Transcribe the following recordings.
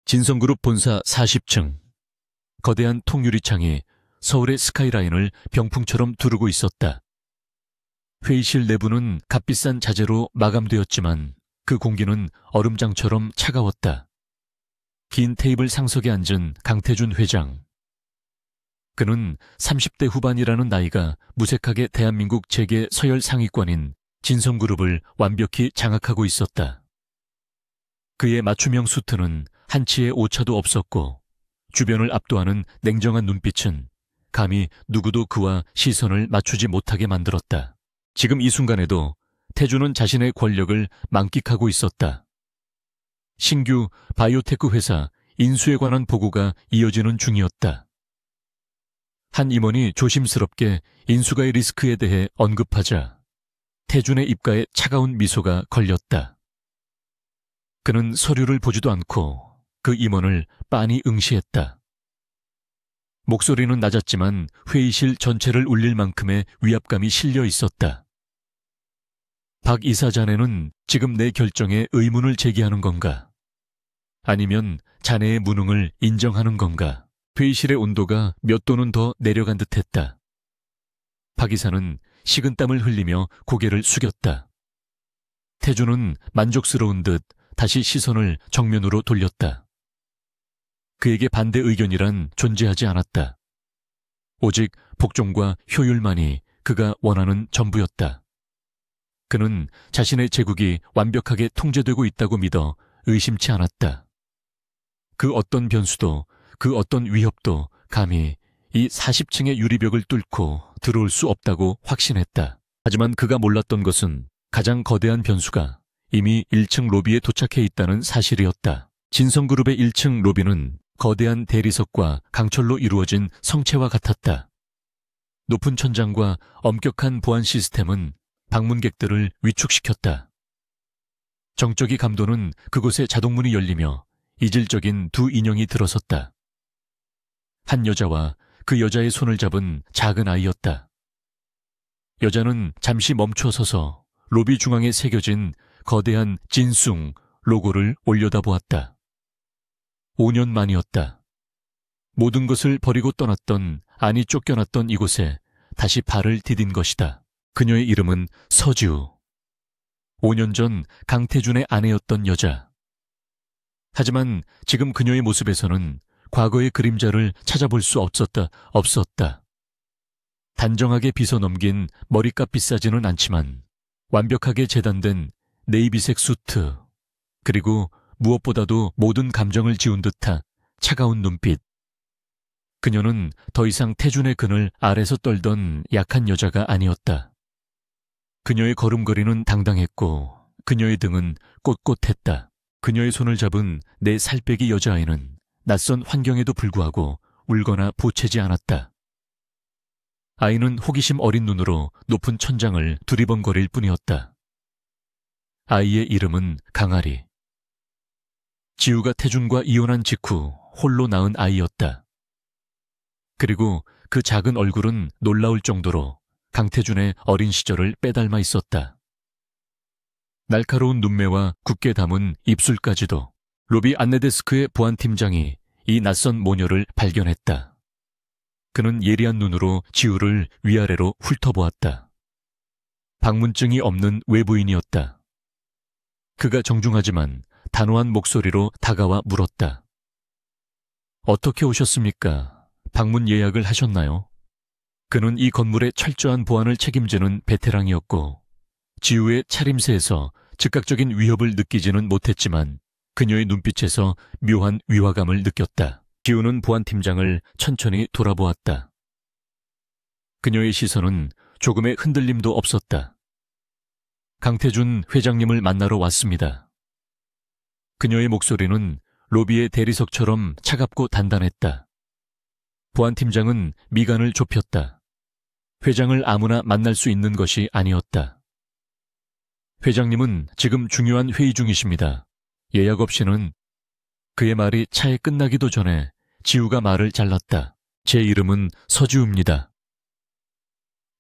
진성그룹 본사 40층. 거대한 통유리창이 서울의 스카이라인을 병풍처럼 두르고 있었다. 회의실 내부는 값비싼 자재로 마감되었지만 그 공기는 얼음장처럼 차가웠다. 긴 테이블 상석에 앉은 강태준 회장. 그는 30대 후반이라는 나이가 무색하게 대한민국 재계 서열 상위권인 진성그룹을 완벽히 장악하고 있었다. 그의 맞춤형 수트는 한치의 오차도 없었고 주변을 압도하는 냉정한 눈빛은 감히 누구도 그와 시선을 맞추지 못하게 만들었다. 지금 이 순간에도 태준은 자신의 권력을 만끽하고 있었다. 신규 바이오테크 회사 인수에 관한 보고가 이어지는 중이었다. 한 임원이 조심스럽게 인수가의 리스크에 대해 언급하자 태준의 입가에 차가운 미소가 걸렸다. 그는 서류를 보지도 않고 그 임원을 빤히 응시했다. 목소리는 낮았지만 회의실 전체를 울릴 만큼의 위압감이 실려 있었다. 박 이사 자네는 지금 내 결정에 의문을 제기하는 건가? 아니면 자네의 무능을 인정하는 건가? 회의실의 온도가 몇 도는 더 내려간 듯했다. 박 이사는 식은땀을 흘리며 고개를 숙였다. 태준은 만족스러운 듯 다시 시선을 정면으로 돌렸다. 그에게 반대 의견이란 존재하지 않았다. 오직 복종과 효율만이 그가 원하는 전부였다. 그는 자신의 제국이 완벽하게 통제되고 있다고 믿어 의심치 않았다. 그 어떤 변수도, 그 어떤 위협도 감히 이 40층의 유리벽을 뚫고 들어올 수 없다고 확신했다. 하지만 그가 몰랐던 것은 가장 거대한 변수가 이미 1층 로비에 도착해 있다는 사실이었다. 진성그룹의 1층 로비는 거대한 대리석과 강철로 이루어진 성체와 같았다. 높은 천장과 엄격한 보안 시스템은 방문객들을 위축시켰다. 정적이 감도는 그곳에 자동문이 열리며 이질적인 두 인형이 들어섰다. 한 여자와 그 여자의 손을 잡은 작은 아이였다. 여자는 잠시 멈춰서서 로비 중앙에 새겨진 거대한 진숭 로고를 올려다보았다. 5년 만이었다. 모든 것을 버리고 떠났던, 아니 쫓겨났던 이곳에 다시 발을 디딘 것이다. 그녀의 이름은 서지우. 5년 전 강태준의 아내였던 여자. 하지만 지금 그녀의 모습에서는 과거의 그림자를 찾아볼 수 없었다. 단정하게 빗어넘긴 머리값 비싸지는 않지만 완벽하게 재단된 네이비색 수트, 그리고 무엇보다도 모든 감정을 지운 듯한 차가운 눈빛. 그녀는 더 이상 태준의 그늘 아래서 떨던 약한 여자가 아니었다. 그녀의 걸음걸이는 당당했고 그녀의 등은 꼿꼿했다. 그녀의 손을 잡은 내 살빼기 여자아이는 낯선 환경에도 불구하고 울거나 보채지 않았다. 아이는 호기심 어린 눈으로 높은 천장을 두리번거릴 뿐이었다. 아이의 이름은 강아리. 지우가 태준과 이혼한 직후 홀로 낳은 아이였다. 그리고 그 작은 얼굴은 놀라울 정도로 강태준의 어린 시절을 빼닮아 있었다. 날카로운 눈매와 굳게 담은 입술까지도. 로비 안내데스크의 보안팀장이 이 낯선 모녀를 발견했다. 그는 예리한 눈으로 지우를 위아래로 훑어보았다. 방문증이 없는 외부인이었다. 그가 정중하지만 단호한 목소리로 다가와 물었다. 어떻게 오셨습니까? 방문 예약을 하셨나요? 그는 이 건물의 철저한 보안을 책임지는 베테랑이었고 지우의 차림새에서 즉각적인 위협을 느끼지는 못했지만 그녀의 눈빛에서 묘한 위화감을 느꼈다. 지우는 보안팀장을 천천히 돌아보았다. 그녀의 시선은 조금의 흔들림도 없었다. 강태준 회장님을 만나러 왔습니다. 그녀의 목소리는 로비의 대리석처럼 차갑고 단단했다. 보안팀장은 미간을 좁혔다. 회장을 아무나 만날 수 있는 것이 아니었다. 회장님은 지금 중요한 회의 중이십니다. 예약 없이는. 그의 말이 차에 끝나기도 전에 지우가 말을 잘랐다. 제 이름은 서지우입니다.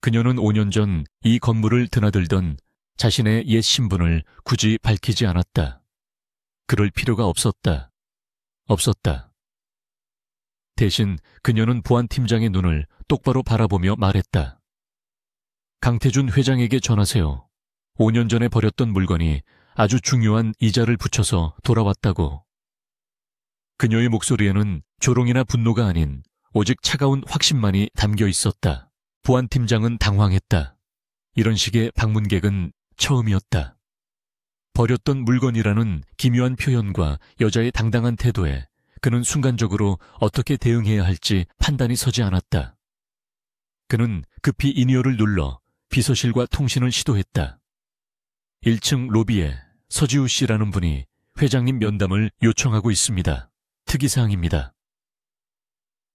그녀는 5년 전 이 건물을 드나들던 자신의 옛 신분을 굳이 밝히지 않았다. 그럴 필요가 없었다. 없었다. 대신 그녀는 보안팀장의 눈을 똑바로 바라보며 말했다. 강태준 회장에게 전하세요. 5년 전에 버렸던 물건이 아주 중요한 이자를 붙여서 돌아왔다고. 그녀의 목소리에는 조롱이나 분노가 아닌 오직 차가운 확신만이 담겨 있었다. 보안팀장은 당황했다. 이런 식의 방문객은 처음이었다. 버렸던 물건이라는 기묘한 표현과 여자의 당당한 태도에 그는 순간적으로 어떻게 대응해야 할지 판단이 서지 않았다. 그는 급히 인이어를 눌러 비서실과 통신을 시도했다. 1층 로비에 서지우 씨라는 분이 회장님 면담을 요청하고 있습니다. 특이사항입니다.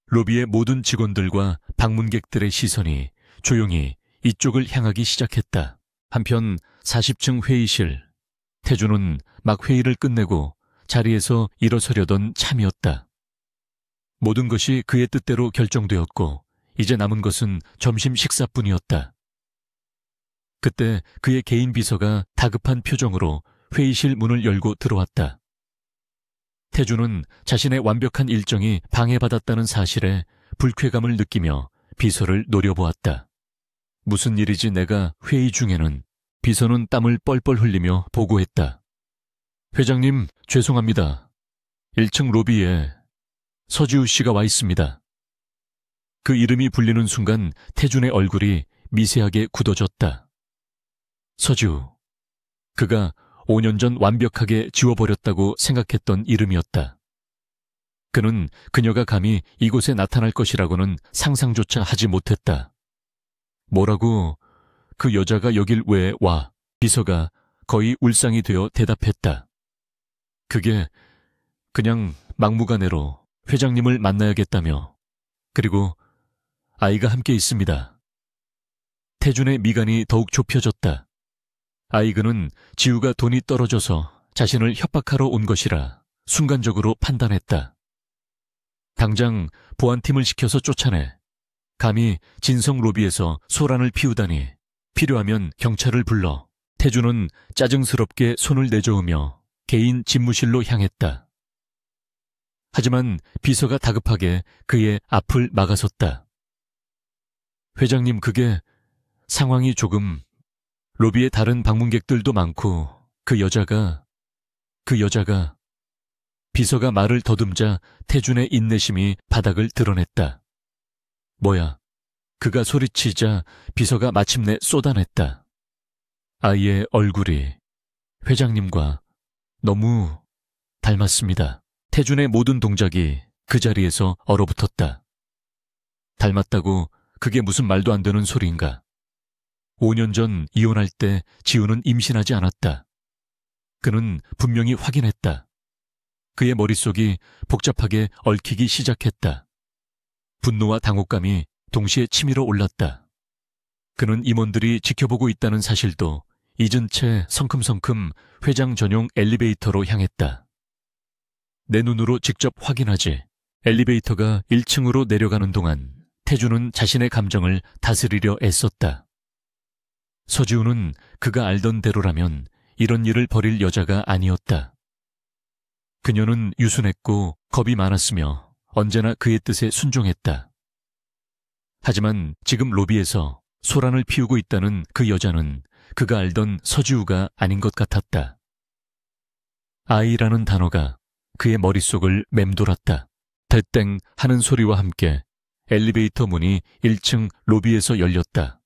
로비의 모든 직원들과 방문객들의 시선이 조용히 이쪽을 향하기 시작했다. 한편 40층 회의실, 태주는 막 회의를 끝내고 자리에서 일어서려던 참이었다. 모든 것이 그의 뜻대로 결정되었고 이제 남은 것은 점심 식사뿐이었다. 그때 그의 개인 비서가 다급한 표정으로 회의실 문을 열고 들어왔다. 태주는 자신의 완벽한 일정이 방해받았다는 사실에 불쾌감을 느끼며 비서를 노려보았다. 무슨 일이지 내가 회의 중에는. 비서는 땀을 뻘뻘 흘리며 보고했다. 회장님, 죄송합니다. 1층 로비에 서지우 씨가 와 있습니다. 그 이름이 불리는 순간 태준의 얼굴이 미세하게 굳어졌다. 서지우. 그가 5년 전 완벽하게 지워버렸다고 생각했던 이름이었다. 그는 그녀가 감히 이곳에 나타날 것이라고는 상상조차 하지 못했다. 뭐라고? 그 여자가 여길 왜 와? 비서가 거의 울상이 되어 대답했다. 그게 그냥 막무가내로 회장님을 만나야겠다며. 그리고 아이가 함께 있습니다. 태준의 미간이 더욱 좁혀졌다. 아이그는 지우가 돈이 떨어져서 자신을 협박하러 온 것이라 순간적으로 판단했다. 당장 보안팀을 시켜서 쫓아내. 감히 진성 로비에서 소란을 피우다니. 필요하면 경찰을 불러. 태주는 짜증스럽게 손을 내저으며 개인 집무실로 향했다. 하지만 비서가 다급하게 그의 앞을 막아섰다. 회장님, 그게 상황이 조금... 로비에 다른 방문객들도 많고 그 여자가... 비서가 말을 더듬자 태준의 인내심이 바닥을 드러냈다. 뭐야? 그가 소리치자 비서가 마침내 쏟아냈다. 아이의 얼굴이 회장님과 너무 닮았습니다. 태준의 모든 동작이 그 자리에서 얼어붙었다. 닮았다고 그게 무슨 말도 안 되는 소리인가. 5년 전 이혼할 때 지우는 임신하지 않았다. 그는 분명히 확인했다. 그의 머릿속이 복잡하게 얽히기 시작했다. 분노와 당혹감이 동시에 치밀어 올랐다. 그는 임원들이 지켜보고 있다는 사실도 잊은 채 성큼성큼 회장 전용 엘리베이터로 향했다. 내 눈으로 직접 확인하지. 엘리베이터가 1층으로 내려가는 동안 태주는 자신의 감정을 다스리려 애썼다. 서지우는 그가 알던 대로라면 이런 일을 벌일 여자가 아니었다. 그녀는 유순했고 겁이 많았으며 언제나 그의 뜻에 순종했다. 하지만 지금 로비에서 소란을 피우고 있다는 그 여자는 그가 알던 서지우가 아닌 것 같았다. 아이라는 단어가 그의 머릿속을 맴돌았다. 대땡 하는 소리와 함께 엘리베이터 문이 1층 로비에서 열렸다.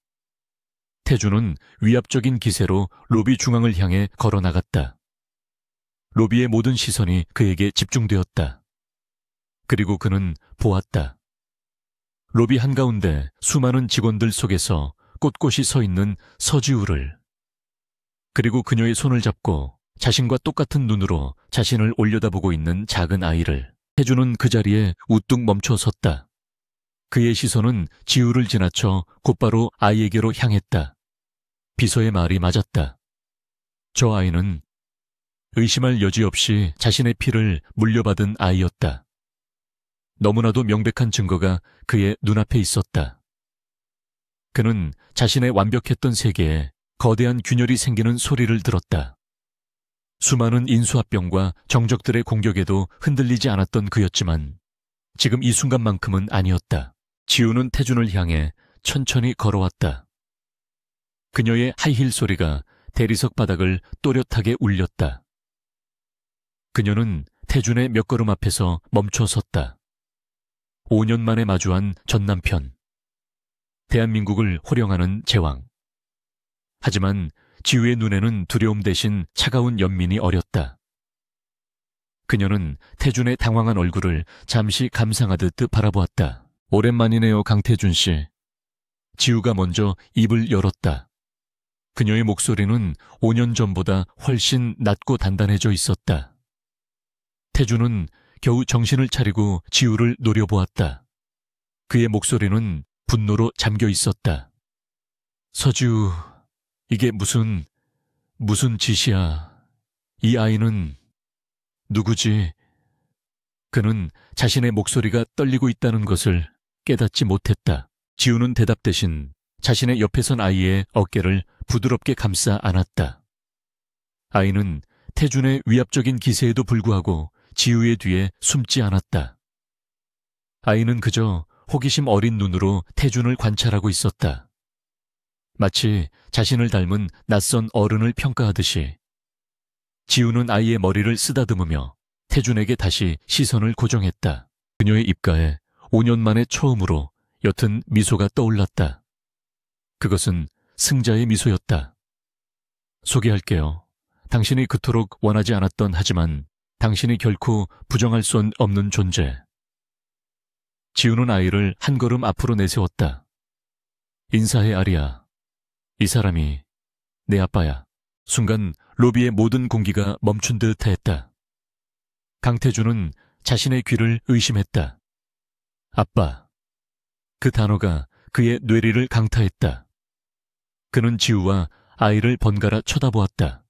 태주는 위압적인 기세로 로비 중앙을 향해 걸어나갔다. 로비의 모든 시선이 그에게 집중되었다. 그리고 그는 보았다. 로비 한가운데 수많은 직원들 속에서 꼿꼿이 서 있는 서지우를. 그리고 그녀의 손을 잡고 자신과 똑같은 눈으로 자신을 올려다보고 있는 작은 아이를. 태주는 그 자리에 우뚝 멈춰 섰다. 그의 시선은 지우를 지나쳐 곧바로 아이에게로 향했다. 비서의 말이 맞았다. 저 아이는 의심할 여지 없이 자신의 피를 물려받은 아이였다. 너무나도 명백한 증거가 그의 눈앞에 있었다. 그는 자신의 완벽했던 세계에 거대한 균열이 생기는 소리를 들었다. 수많은 인수합병과 정적들의 공격에도 흔들리지 않았던 그였지만 지금 이 순간만큼은 아니었다. 지우는 태준을 향해 천천히 걸어왔다. 그녀의 하이힐 소리가 대리석 바닥을 또렷하게 울렸다. 그녀는 태준의 몇 걸음 앞에서 멈춰 섰다. 5년 만에 마주한 전 남편. 대한민국을 호령하는 제왕. 하지만 지우의 눈에는 두려움 대신 차가운 연민이 어렸다. 그녀는 태준의 당황한 얼굴을 잠시 감상하듯 바라보았다. 오랜만이네요, 강태준 씨. 지우가 먼저 입을 열었다. 그녀의 목소리는 5년 전보다 훨씬 낮고 단단해져 있었다. 태준은 겨우 정신을 차리고 지우를 노려보았다. 그의 목소리는 분노로 잠겨 있었다. 서지우, 이게 무슨 짓이야. 이 아이는 누구지? 그는 자신의 목소리가 떨리고 있다는 것을 깨닫지 못했다. 지우는 대답 대신 자신의 옆에 선 아이의 어깨를 부드럽게 감싸 안았다. 아이는 태준의 위압적인 기세에도 불구하고 지우의 뒤에 숨지 않았다. 아이는 그저 호기심 어린 눈으로 태준을 관찰하고 있었다. 마치 자신을 닮은 낯선 어른을 평가하듯이. 지우는 아이의 머리를 쓰다듬으며 태준에게 다시 시선을 고정했다. 그녀의 입가에 5년 만에 처음으로 옅은 미소가 떠올랐다. 그것은 승자의 미소였다. 소개할게요. 당신이 그토록 원하지 않았던 하지만 당신이 결코 부정할 수 없는 존재. 지우는 아이를 한 걸음 앞으로 내세웠다. 인사해, 아리야. 이 사람이 내 아빠야. 순간 로비의 모든 공기가 멈춘 듯 했다. 강태준은 자신의 귀를 의심했다. 아빠. 그 단어가 그의 뇌리를 강타했다. 그는 지우와 아이를 번갈아 쳐다보았다.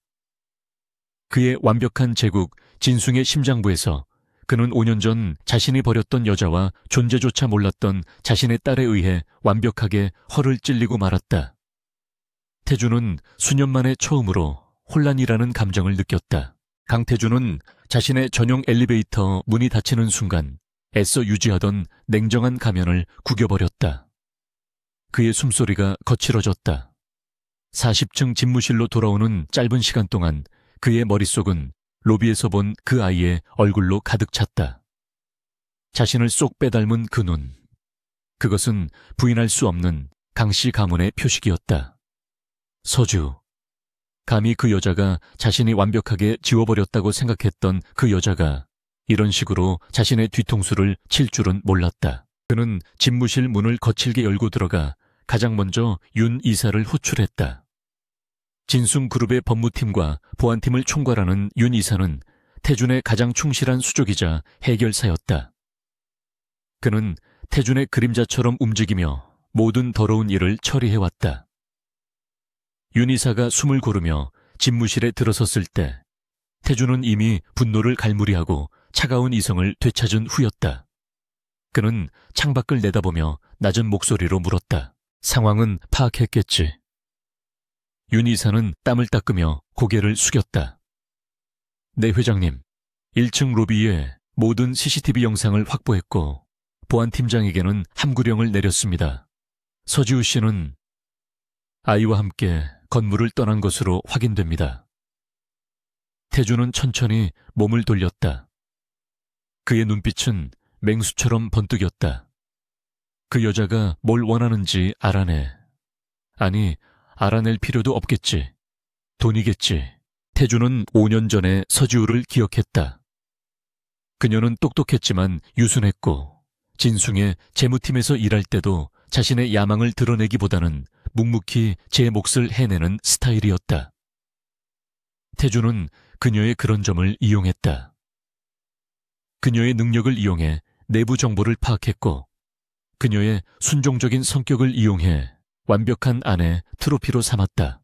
그의 완벽한 제국 진숭의 심장부에서 그는 5년 전 자신이 버렸던 여자와 존재조차 몰랐던 자신의 딸에 의해 완벽하게 허를 찔리고 말았다. 태준은 수년 만에 처음으로 혼란이라는 감정을 느꼈다. 강태준은 자신의 전용 엘리베이터 문이 닫히는 순간 애써 유지하던 냉정한 가면을 구겨버렸다. 그의 숨소리가 거칠어졌다. 40층 집무실로 돌아오는 짧은 시간 동안 그의 머릿속은 로비에서 본 그 아이의 얼굴로 가득 찼다. 자신을 쏙 빼닮은 그 눈. 그것은 부인할 수 없는 강씨 가문의 표식이었다. 서주. 감히 그 여자가 자신이 완벽하게 지워버렸다고 생각했던 그 여자가 이런 식으로 자신의 뒤통수를 칠 줄은 몰랐다. 그는 집무실 문을 거칠게 열고 들어가 가장 먼저 윤 이사를 호출했다. 진숭그룹의 법무팀과 보안팀을 총괄하는 윤 이사는 태준의 가장 충실한 수족이자 해결사였다. 그는 태준의 그림자처럼 움직이며 모든 더러운 일을 처리해왔다. 윤 이사가 숨을 고르며 집무실에 들어섰을 때 태준은 이미 분노를 갈무리하고 차가운 이성을 되찾은 후였다. 그는 창밖을 내다보며 낮은 목소리로 물었다. 상황은 파악했겠지. 윤 이사는 땀을 닦으며 고개를 숙였다. 네, 회장님. 1층 로비에 모든 CCTV 영상을 확보했고 보안팀장에게는 함구령을 내렸습니다. 서지우 씨는 아이와 함께 건물을 떠난 것으로 확인됩니다. 태준은 천천히 몸을 돌렸다. 그의 눈빛은 맹수처럼 번뜩였다. 그 여자가 뭘 원하는지 알아내. 아니, 알아낼 필요도 없겠지. 돈이겠지. 태준은 5년 전에 서지우를 기억했다. 그녀는 똑똑했지만 유순했고 진숭의 재무팀에서 일할 때도 자신의 야망을 드러내기보다는 묵묵히 제 몫을 해내는 스타일이었다. 태준은 그녀의 그런 점을 이용했다. 그녀의 능력을 이용해 내부 정보를 파악했고 그녀의 순종적인 성격을 이용해 완벽한 아내 트로피로 삼았다.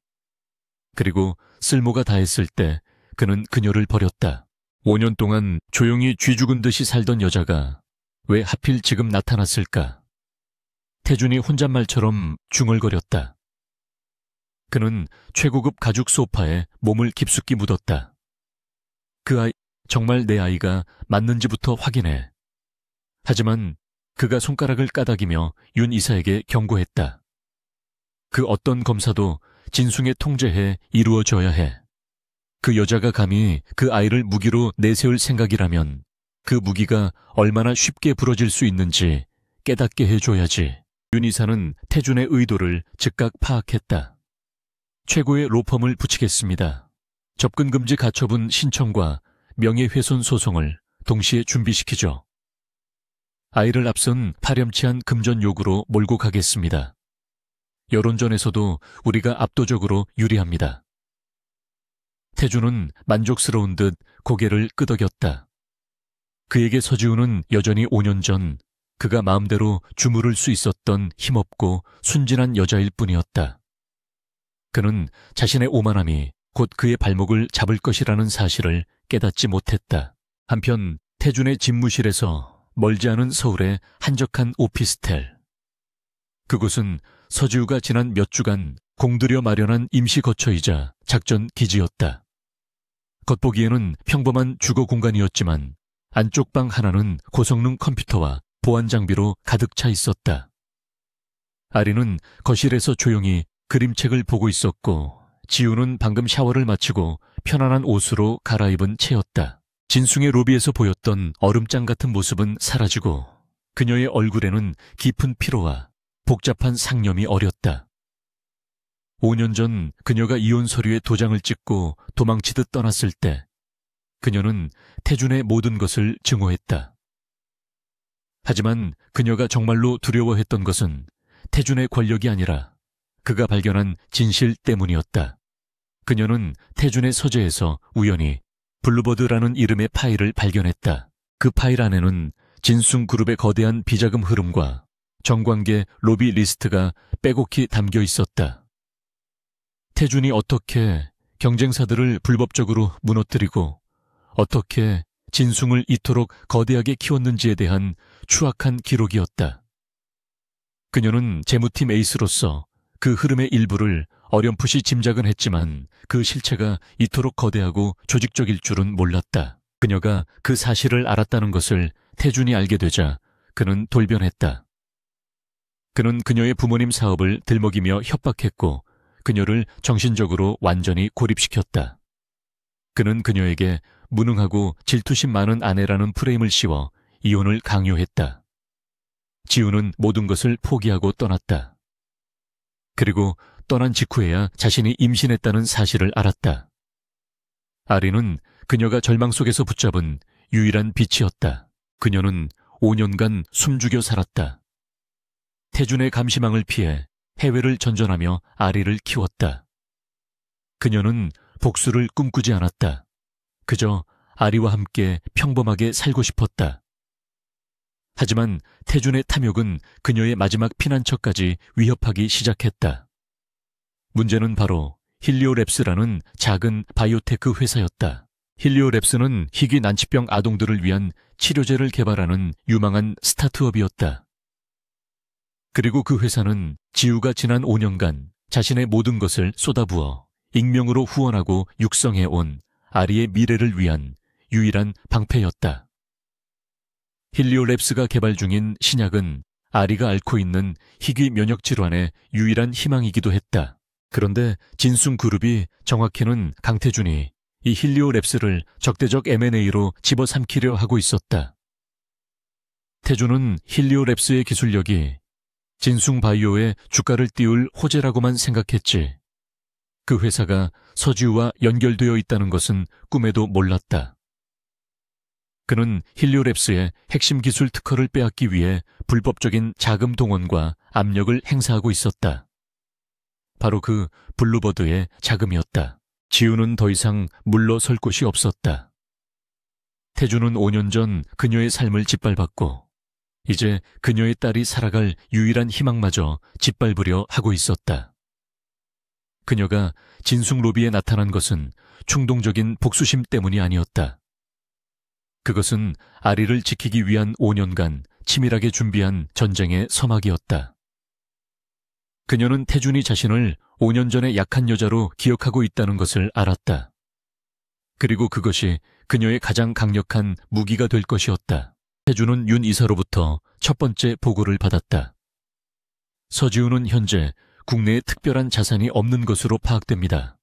그리고 쓸모가 다했을 때 그는 그녀를 버렸다. 5년 동안 조용히 쥐 죽은 듯이 살던 여자가 왜 하필 지금 나타났을까? 태준이 혼잣말처럼 중얼거렸다. 그는 최고급 가죽 소파에 몸을 깊숙이 묻었다. 그 아이, 정말 내 아이가 맞는지부터 확인해. 하지만 그가 손가락을 까닥이며 윤 이사에게 경고했다. 그 어떤 검사도 진숭의 통제해 이루어져야 해. 그 여자가 감히 그 아이를 무기로 내세울 생각이라면 그 무기가 얼마나 쉽게 부러질 수 있는지 깨닫게 해줘야지. 윤 이사는 태준의 의도를 즉각 파악했다. 최고의 로펌을 붙이겠습니다. 접근금지 가처분 신청과 명예훼손 소송을 동시에 준비시키죠. 아이를 앞선 파렴치한 금전 요구로 몰고 가겠습니다. 여론전에서도 우리가 압도적으로 유리합니다. 태준은 만족스러운 듯 고개를 끄덕였다. 그에게 서지우는 여전히 5년 전 그가 마음대로 주무를 수 있었던 힘없고 순진한 여자일 뿐이었다. 그는 자신의 오만함이 곧 그의 발목을 잡을 것이라는 사실을 깨닫지 못했다. 한편 태준의 집무실에서 멀지 않은 서울의 한적한 오피스텔. 그곳은 서지우가 지난 몇 주간 공들여 마련한 임시 거처이자 작전 기지였다. 겉보기에는 평범한 주거 공간이었지만 안쪽 방 하나는 고성능 컴퓨터와 보안 장비로 가득 차 있었다. 아리는 거실에서 조용히 그림책을 보고 있었고 지우는 방금 샤워를 마치고 편안한 옷으로 갈아입은 채였다. 진숭의 로비에서 보였던 얼음장 같은 모습은 사라지고 그녀의 얼굴에는 깊은 피로와 복잡한 상념이 어렸다. 5년 전 그녀가 이혼 서류에 도장을 찍고 도망치듯 떠났을 때 그녀는 태준의 모든 것을 증오했다. 하지만 그녀가 정말로 두려워했던 것은 태준의 권력이 아니라 그가 발견한 진실 때문이었다. 그녀는 태준의 서재에서 우연히 블루버드라는 이름의 파일을 발견했다. 그 파일 안에는 진숭그룹의 거대한 비자금 흐름과 정관계 로비 리스트가 빼곡히 담겨 있었다. 태준이 어떻게 경쟁사들을 불법적으로 무너뜨리고 어떻게 진숭을 이토록 거대하게 키웠는지에 대한 추악한 기록이었다. 그녀는 재무팀 에이스로서 그 흐름의 일부를 어렴풋이 짐작은 했지만 그 실체가 이토록 거대하고 조직적일 줄은 몰랐다. 그녀가 그 사실을 알았다는 것을 태준이 알게 되자 그는 돌변했다. 그는 그녀의 부모님 사업을 들먹이며 협박했고 그녀를 정신적으로 완전히 고립시켰다. 그는 그녀에게 무능하고 질투심 많은 아내라는 프레임을 씌워 이혼을 강요했다. 지우는 모든 것을 포기하고 떠났다. 그리고 떠난 직후에야 자신이 임신했다는 사실을 알았다. 아리는 그녀가 절망 속에서 붙잡은 유일한 빛이었다. 그녀는 5년간 숨죽여 살았다. 태준의 감시망을 피해 해외를 전전하며 아리를 키웠다. 그녀는 복수를 꿈꾸지 않았다. 그저 아리와 함께 평범하게 살고 싶었다. 하지만 태준의 탐욕은 그녀의 마지막 피난처까지 위협하기 시작했다. 문제는 바로 힐리오랩스라는 작은 바이오테크 회사였다. 힐리오랩스는 희귀 난치병 아동들을 위한 치료제를 개발하는 유망한 스타트업이었다. 그리고 그 회사는 지우가 지난 5년간 자신의 모든 것을 쏟아부어 익명으로 후원하고 육성해온 아리의 미래를 위한 유일한 방패였다. 힐리오랩스가 개발 중인 신약은 아리가 앓고 있는 희귀 면역 질환의 유일한 희망이기도 했다. 그런데 진숭그룹이, 정확히는 강태준이 이 힐리오랩스를 적대적 M&A로 집어삼키려 하고 있었다. 태준은 힐리오랩스의 기술력이 진숭바이오의 주가를 띄울 호재라고만 생각했지. 그 회사가 서지우와 연결되어 있다는 것은 꿈에도 몰랐다. 그는 힐리오랩스의 핵심 기술 특허를 빼앗기 위해 불법적인 자금 동원과 압력을 행사하고 있었다. 바로 그 블루버드의 자금이었다. 지우는 더 이상 물러설 곳이 없었다. 태준은 5년 전 그녀의 삶을 짓밟았고 이제 그녀의 딸이 살아갈 유일한 희망마저 짓밟으려 하고 있었다. 그녀가 진숭 로비에 나타난 것은 충동적인 복수심 때문이 아니었다. 그것은 아리를 지키기 위한 5년간 치밀하게 준비한 전쟁의 서막이었다. 그녀는 태준이 자신을 5년 전의 약한 여자로 기억하고 있다는 것을 알았다. 그리고 그것이 그녀의 가장 강력한 무기가 될 것이었다. 태주는 윤 이사로부터 첫 번째 보고를 받았다. 서지우는 현재 국내에 특별한 자산이 없는 것으로 파악됩니다.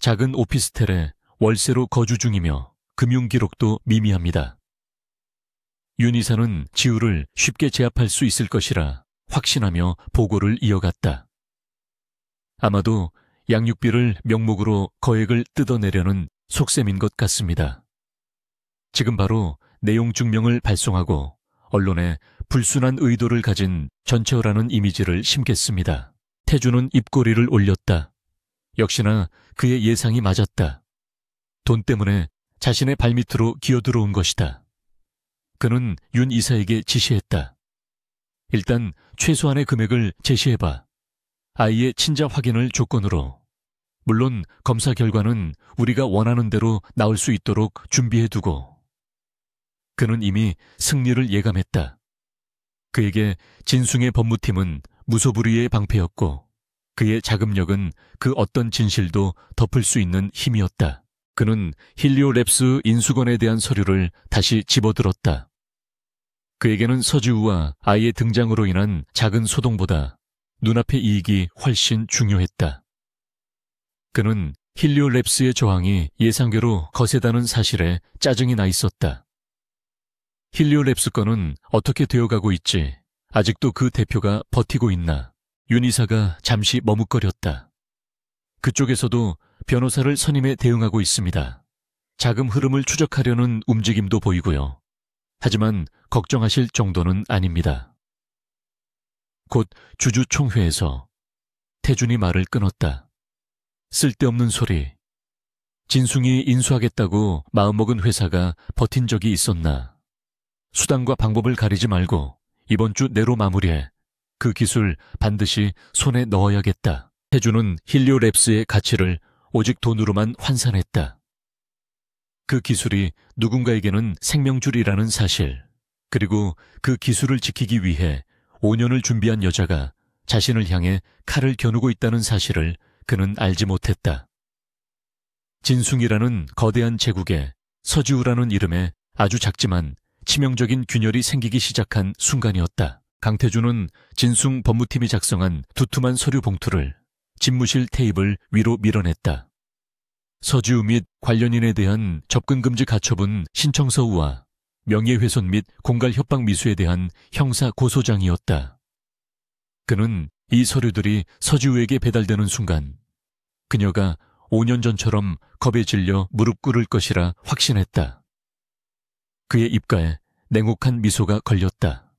작은 오피스텔에 월세로 거주 중이며 금융 기록도 미미합니다. 윤 이사는 지우를 쉽게 제압할 수 있을 것이라 확신하며 보고를 이어갔다. 아마도 양육비를 명목으로 거액을 뜯어내려는 속셈인 것 같습니다. 지금 바로 내용 증명을 발송하고 언론에 불순한 의도를 가진 전체호라는 이미지를 심겠습니다. 태주는 입꼬리를 올렸다. 역시나 그의 예상이 맞았다. 돈 때문에 자신의 발밑으로 기어들어온 것이다. 그는 윤 이사에게 지시했다. 일단 최소한의 금액을 제시해봐. 아이의 친자 확인을 조건으로. 물론 검사 결과는 우리가 원하는 대로 나올 수 있도록 준비해두고. 그는 이미 승리를 예감했다. 그에게 진숭의 법무팀은 무소불위의 방패였고 그의 자금력은 그 어떤 진실도 덮을 수 있는 힘이었다. 그는 힐리오랩스 인수건에 대한 서류를 다시 집어들었다. 그에게는 서지우와 아이의 등장으로 인한 작은 소동보다 눈앞의 이익이 훨씬 중요했다. 그는 힐리오랩스의 저항이 예상외로 거세다는 사실에 짜증이 나 있었다. 힐리오랩스 건은 어떻게 되어가고 있지? 아직도 그 대표가 버티고 있나? 윤 이사가 잠시 머뭇거렸다. 그쪽에서도 변호사를 선임해 대응하고 있습니다. 자금 흐름을 추적하려는 움직임도 보이고요. 하지만 걱정하실 정도는 아닙니다. 곧 주주총회에서 태준이 말을 끊었다. 쓸데없는 소리. 진숭이 인수하겠다고 마음먹은 회사가 버틴 적이 있었나? 수단과 방법을 가리지 말고 이번 주 내로 마무리해. 그 기술 반드시 손에 넣어야겠다. 태주는 힐리오랩스의 가치를 오직 돈으로만 환산했다. 그 기술이 누군가에게는 생명줄이라는 사실, 그리고 그 기술을 지키기 위해 5년을 준비한 여자가 자신을 향해 칼을 겨누고 있다는 사실을 그는 알지 못했다. 진숭이라는 거대한 제국에 서지우라는 이름에 아주 작지만 치명적인 균열이 생기기 시작한 순간이었다. 강태주는 진숭 법무팀이 작성한 두툼한 서류 봉투를 집무실 테이블 위로 밀어냈다. 서지우 및 관련인에 대한 접근금지 가처분 신청서우와 명예훼손 및 공갈 협박 미수에 대한 형사 고소장이었다. 그는 이 서류들이 서지우에게 배달되는 순간 그녀가 5년 전처럼 겁에 질려 무릎 꿇을 것이라 확신했다. 그의 입가에 냉혹한 미소가 걸렸다.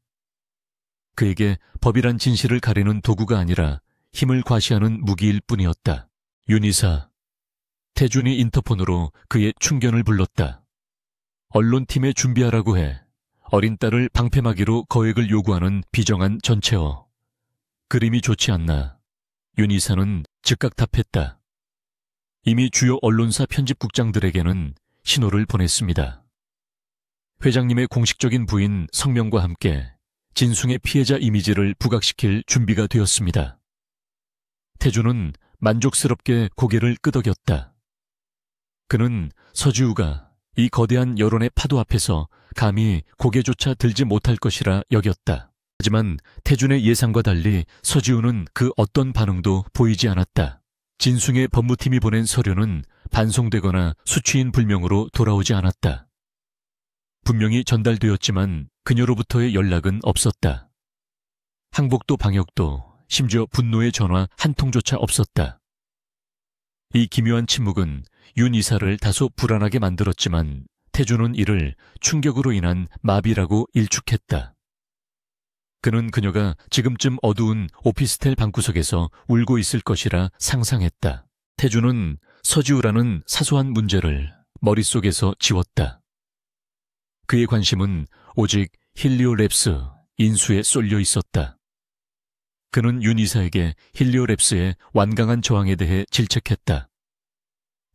그에게 법이란 진실을 가리는 도구가 아니라 힘을 과시하는 무기일 뿐이었다. 윤 이사. 태준이 인터폰으로 그의 충견을 불렀다. 언론팀에 준비하라고 해. 어린 딸을 방패막이로 거액을 요구하는 비정한 전체어. 그림이 좋지 않나. 윤 이사는 즉각 답했다. 이미 주요 언론사 편집국장들에게는 신호를 보냈습니다. 회장님의 공식적인 부인 성명과 함께 진숭의 피해자 이미지를 부각시킬 준비가 되었습니다. 태주는 만족스럽게 고개를 끄덕였다. 그는 서지우가 이 거대한 여론의 파도 앞에서 감히 고개조차 들지 못할 것이라 여겼다. 하지만 태준의 예상과 달리 서지우는 그 어떤 반응도 보이지 않았다. 진숭의 법무팀이 보낸 서류는 반송되거나 수취인 불명으로 돌아오지 않았다. 분명히 전달되었지만 그녀로부터의 연락은 없었다. 항복도 방역도 심지어 분노의 전화 한 통조차 없었다. 이 기묘한 침묵은 윤 이사를 다소 불안하게 만들었지만 태주는 이를 충격으로 인한 마비라고 일축했다. 그는 그녀가 지금쯤 어두운 오피스텔 방구석에서 울고 있을 것이라 상상했다. 태주는 서지우라는 사소한 문제를 머릿속에서 지웠다. 그의 관심은 오직 힐리오랩스 인수에 쏠려 있었다. 그는 윤 이사에게 힐리오랩스의 완강한 저항에 대해 질책했다.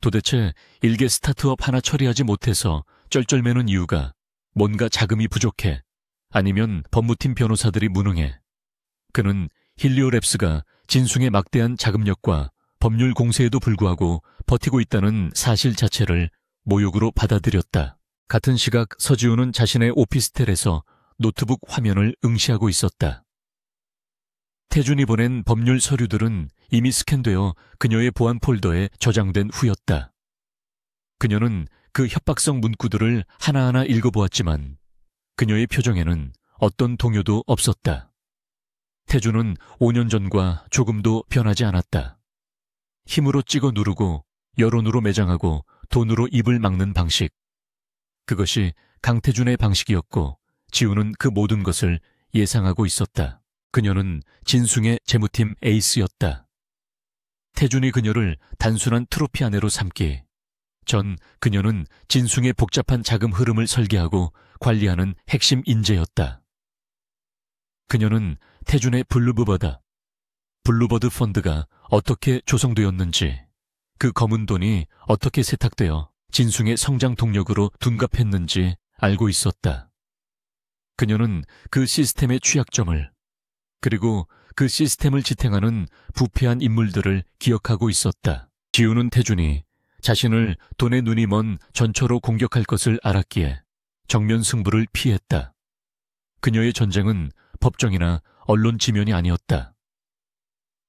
도대체 일개 스타트업 하나 처리하지 못해서 쩔쩔매는 이유가 뭔가 자금이 부족해, 아니면 법무팀 변호사들이 무능해. 그는 힐리오랩스가 진숭의 막대한 자금력과 법률 공세에도 불구하고 버티고 있다는 사실 자체를 모욕으로 받아들였다. 같은 시각 서지우는 자신의 오피스텔에서 노트북 화면을 응시하고 있었다. 태준이 보낸 법률 서류들은 이미 스캔되어 그녀의 보안 폴더에 저장된 후였다. 그녀는 그 협박성 문구들을 하나하나 읽어보았지만 그녀의 표정에는 어떤 동요도 없었다. 태준은 5년 전과 조금도 변하지 않았다. 힘으로 찍어 누르고 여론으로 매장하고 돈으로 입을 막는 방식. 그것이 강태준의 방식이었고 지우는 그 모든 것을 예상하고 있었다. 그녀는 진숭의 재무팀 에이스였다. 태준이 그녀를 단순한 트로피 아내로 삼기 전 그녀는 진숭의 복잡한 자금 흐름을 설계하고 관리하는 핵심 인재였다. 그녀는 태준의 블루버드 펀드가 어떻게 조성되었는지, 그 검은 돈이 어떻게 세탁되어 진숭의 성장 동력으로 둔갑했는지 알고 있었다. 그녀는 그 시스템의 취약점을, 그리고 그 시스템을 지탱하는 부패한 인물들을 기억하고 있었다. 지우는 태준이 자신을 돈에 눈이 먼 전처로 공격할 것을 알았기에 정면 승부를 피했다. 그녀의 전쟁은 법정이나 언론 지면이 아니었다.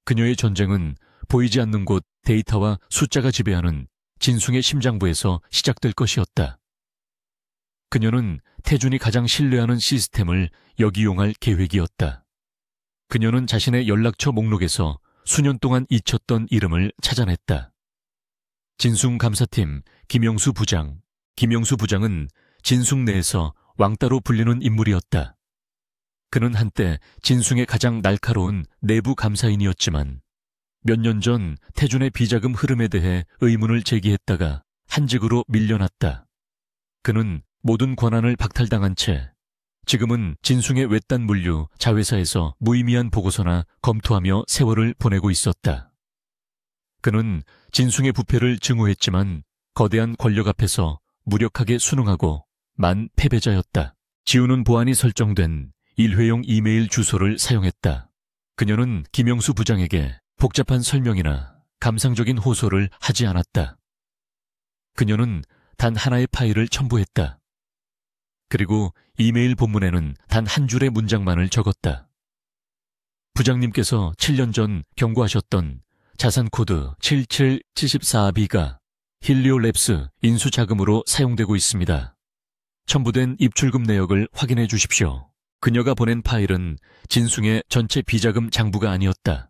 그녀의 전쟁은 보이지 않는 곳 데이터와 숫자가 지배하는 진숭의 심장부에서 시작될 것이었다. 그녀는 태준이 가장 신뢰하는 시스템을 역이용할 계획이었다. 그녀는 자신의 연락처 목록에서 수년 동안 잊혔던 이름을 찾아냈다. 진숭 감사팀 김영수 부장. 김영수 부장은 진숭 내에서 왕따로 불리는 인물이었다. 그는 한때 진숭의 가장 날카로운 내부 감사인이었지만 몇 년 전 태준의 비자금 흐름에 대해 의문을 제기했다가 한직으로 밀려났다. 그는 모든 권한을 박탈당한 채 지금은 진숭의 외딴 물류 자회사에서 무의미한 보고서나 검토하며 세월을 보내고 있었다. 그는 진숭의 부패를 증오했지만 거대한 권력 앞에서 무력하게 순응하고 만 패배자였다. 지우는 보안이 설정된 일회용 이메일 주소를 사용했다. 그녀는 김영수 부장에게 복잡한 설명이나 감상적인 호소를 하지 않았다. 그녀는 단 하나의 파일을 첨부했다. 그리고 이메일 본문에는 단 한 줄의 문장만을 적었다. 부장님께서 7년 전 경고하셨던 자산코드 7774B가 힐리오랩스 인수자금으로 사용되고 있습니다. 첨부된 입출금 내역을 확인해 주십시오. 그녀가 보낸 파일은 진숭의 전체 비자금 장부가 아니었다.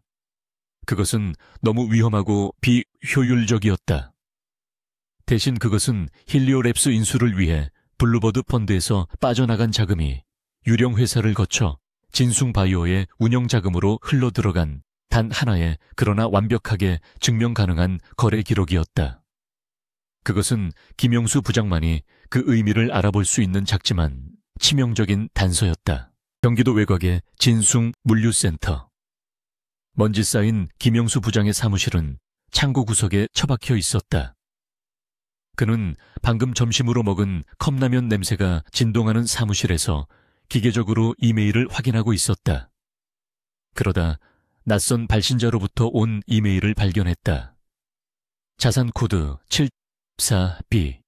그것은 너무 위험하고 비효율적이었다. 대신 그것은 힐리오랩스 인수를 위해 블루버드 펀드에서 빠져나간 자금이 유령 회사를 거쳐 진숭바이오의 운영 자금으로 흘러들어간 단 하나의 그러나 완벽하게 증명 가능한 거래 기록이었다. 그것은 김영수 부장만이 그 의미를 알아볼 수 있는 작지만 치명적인 단서였다. 경기도 외곽의 진숭 물류센터. 먼지 쌓인 김영수 부장의 사무실은 창고 구석에 처박혀 있었다. 그는 방금 점심으로 먹은 컵라면 냄새가 진동하는 사무실에서 기계적으로 이메일을 확인하고 있었다. 그러다 낯선 발신자로부터 온 이메일을 발견했다. 자산코드 74B.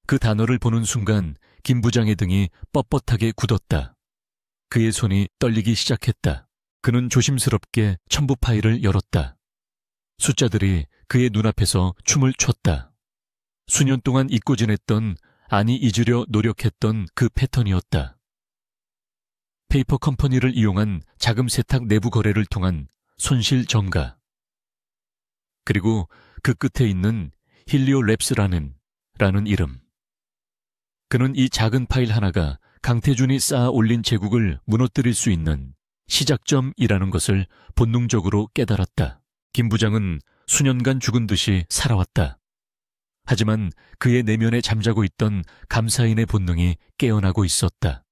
그 단어를 보는 순간 김 부장의 등이 뻣뻣하게 굳었다. 그의 손이 떨리기 시작했다. 그는 조심스럽게 첨부 파일을 열었다. 숫자들이 그의 눈앞에서 춤을 췄다. 수년 동안 잊고 지냈던, 아니 잊으려 노력했던 그 패턴이었다. 페이퍼 컴퍼니를 이용한 자금 세탁 내부 거래를 통한 손실 전가. 그리고 그 끝에 있는 힐리오랩스라는 이름. 그는 이 작은 파일 하나가 강태준이 쌓아 올린 제국을 무너뜨릴 수 있는 시작점이라는 것을 본능적으로 깨달았다. 김 부장은 수년간 죽은 듯이 살아왔다. 하지만 그의 내면에 잠자고 있던 감사인의 본능이 깨어나고 있었다.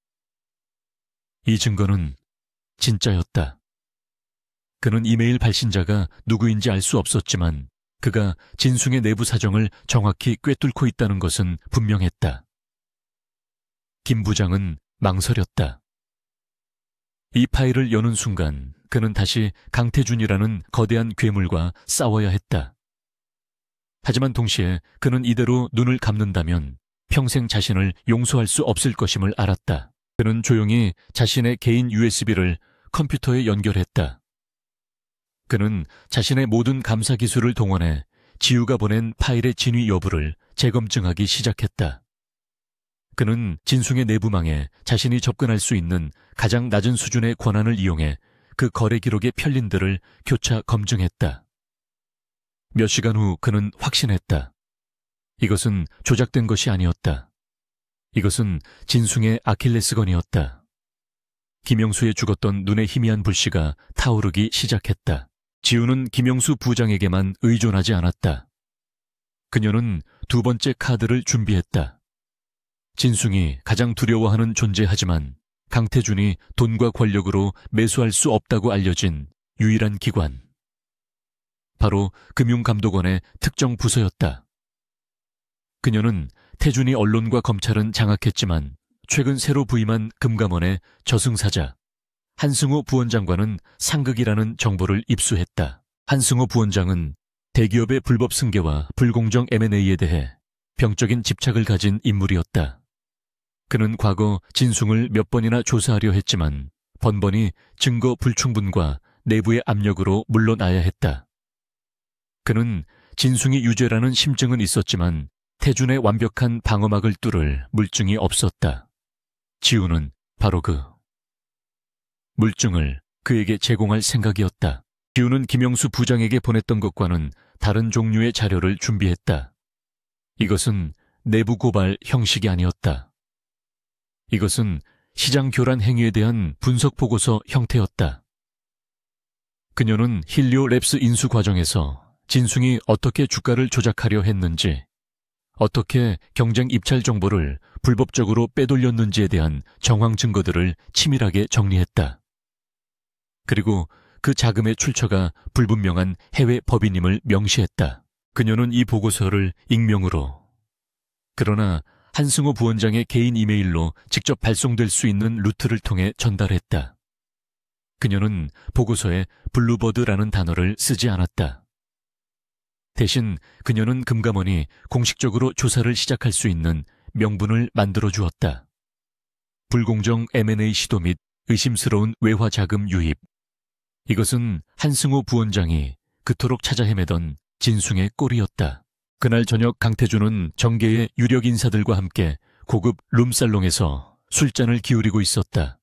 이 증거는 진짜였다. 그는 이메일 발신자가 누구인지 알 수 없었지만 그가 진숭의 내부 사정을 정확히 꿰뚫고 있다는 것은 분명했다. 김 부장은 망설였다. 이 파일을 여는 순간 그는 다시 강태준이라는 거대한 괴물과 싸워야 했다. 하지만 동시에 그는 이대로 눈을 감는다면 평생 자신을 용서할 수 없을 것임을 알았다. 그는 조용히 자신의 개인 USB를 컴퓨터에 연결했다. 그는 자신의 모든 감사 기술을 동원해 지우가 보낸 파일의 진위 여부를 재검증하기 시작했다. 그는 진숭의 내부망에 자신이 접근할 수 있는 가장 낮은 수준의 권한을 이용해 그 거래 기록의 편린들을 교차 검증했다. 몇 시간 후 그는 확신했다. 이것은 조작된 것이 아니었다. 이것은 진숭의 아킬레스건이었다. 김영수의 죽었던 눈에 희미한 불씨가 타오르기 시작했다. 지우는 김영수 부장에게만 의존하지 않았다. 그녀는 두 번째 카드를 준비했다. 진숭이 가장 두려워하는 존재하지만 강태준이 돈과 권력으로 매수할 수 없다고 알려진 유일한 기관. 바로 금융감독원의 특정 부서였다. 그녀는 태준이 언론과 검찰은 장악했지만 최근 새로 부임한 금감원의 저승사자 한승호 부원장과는 상극이라는 정보를 입수했다. 한승호 부원장은 대기업의 불법 승계와 불공정 M&A에 대해 병적인 집착을 가진 인물이었다. 그는 과거 진숭을 몇 번이나 조사하려 했지만 번번이 증거 불충분과 내부의 압력으로 물러나야 했다. 그는 진숭이 유죄라는 심증은 있었지만 태준의 완벽한 방어막을 뚫을 물증이 없었다. 지우는 바로 그 물증을 그에게 제공할 생각이었다. 지우는 김영수 부장에게 보냈던 것과는 다른 종류의 자료를 준비했다. 이것은 내부 고발 형식이 아니었다. 이것은 시장 교란 행위에 대한 분석 보고서 형태였다. 그녀는 힐리오 랩스 인수 과정에서 진숭이 어떻게 주가를 조작하려 했는지, 어떻게 경쟁 입찰 정보를 불법적으로 빼돌렸는지에 대한 정황 증거들을 치밀하게 정리했다. 그리고 그 자금의 출처가 불분명한 해외 법인임을 명시했다. 그녀는 이 보고서를 익명으로, 그러나 한승호 부원장의 개인 이메일로 직접 발송될 수 있는 루트를 통해 전달했다. 그녀는 보고서에 블루버드라는 단어를 쓰지 않았다. 대신 그녀는 금감원이 공식적으로 조사를 시작할 수 있는 명분을 만들어 주었다. 불공정 M&A 시도 및 의심스러운 외화 자금 유입. 이것은 한승호 부원장이 그토록 찾아 헤매던 진숭의 꼴이었다. 그날 저녁 강태준은 정계의 유력 인사들과 함께 고급 룸살롱에서 술잔을 기울이고 있었다.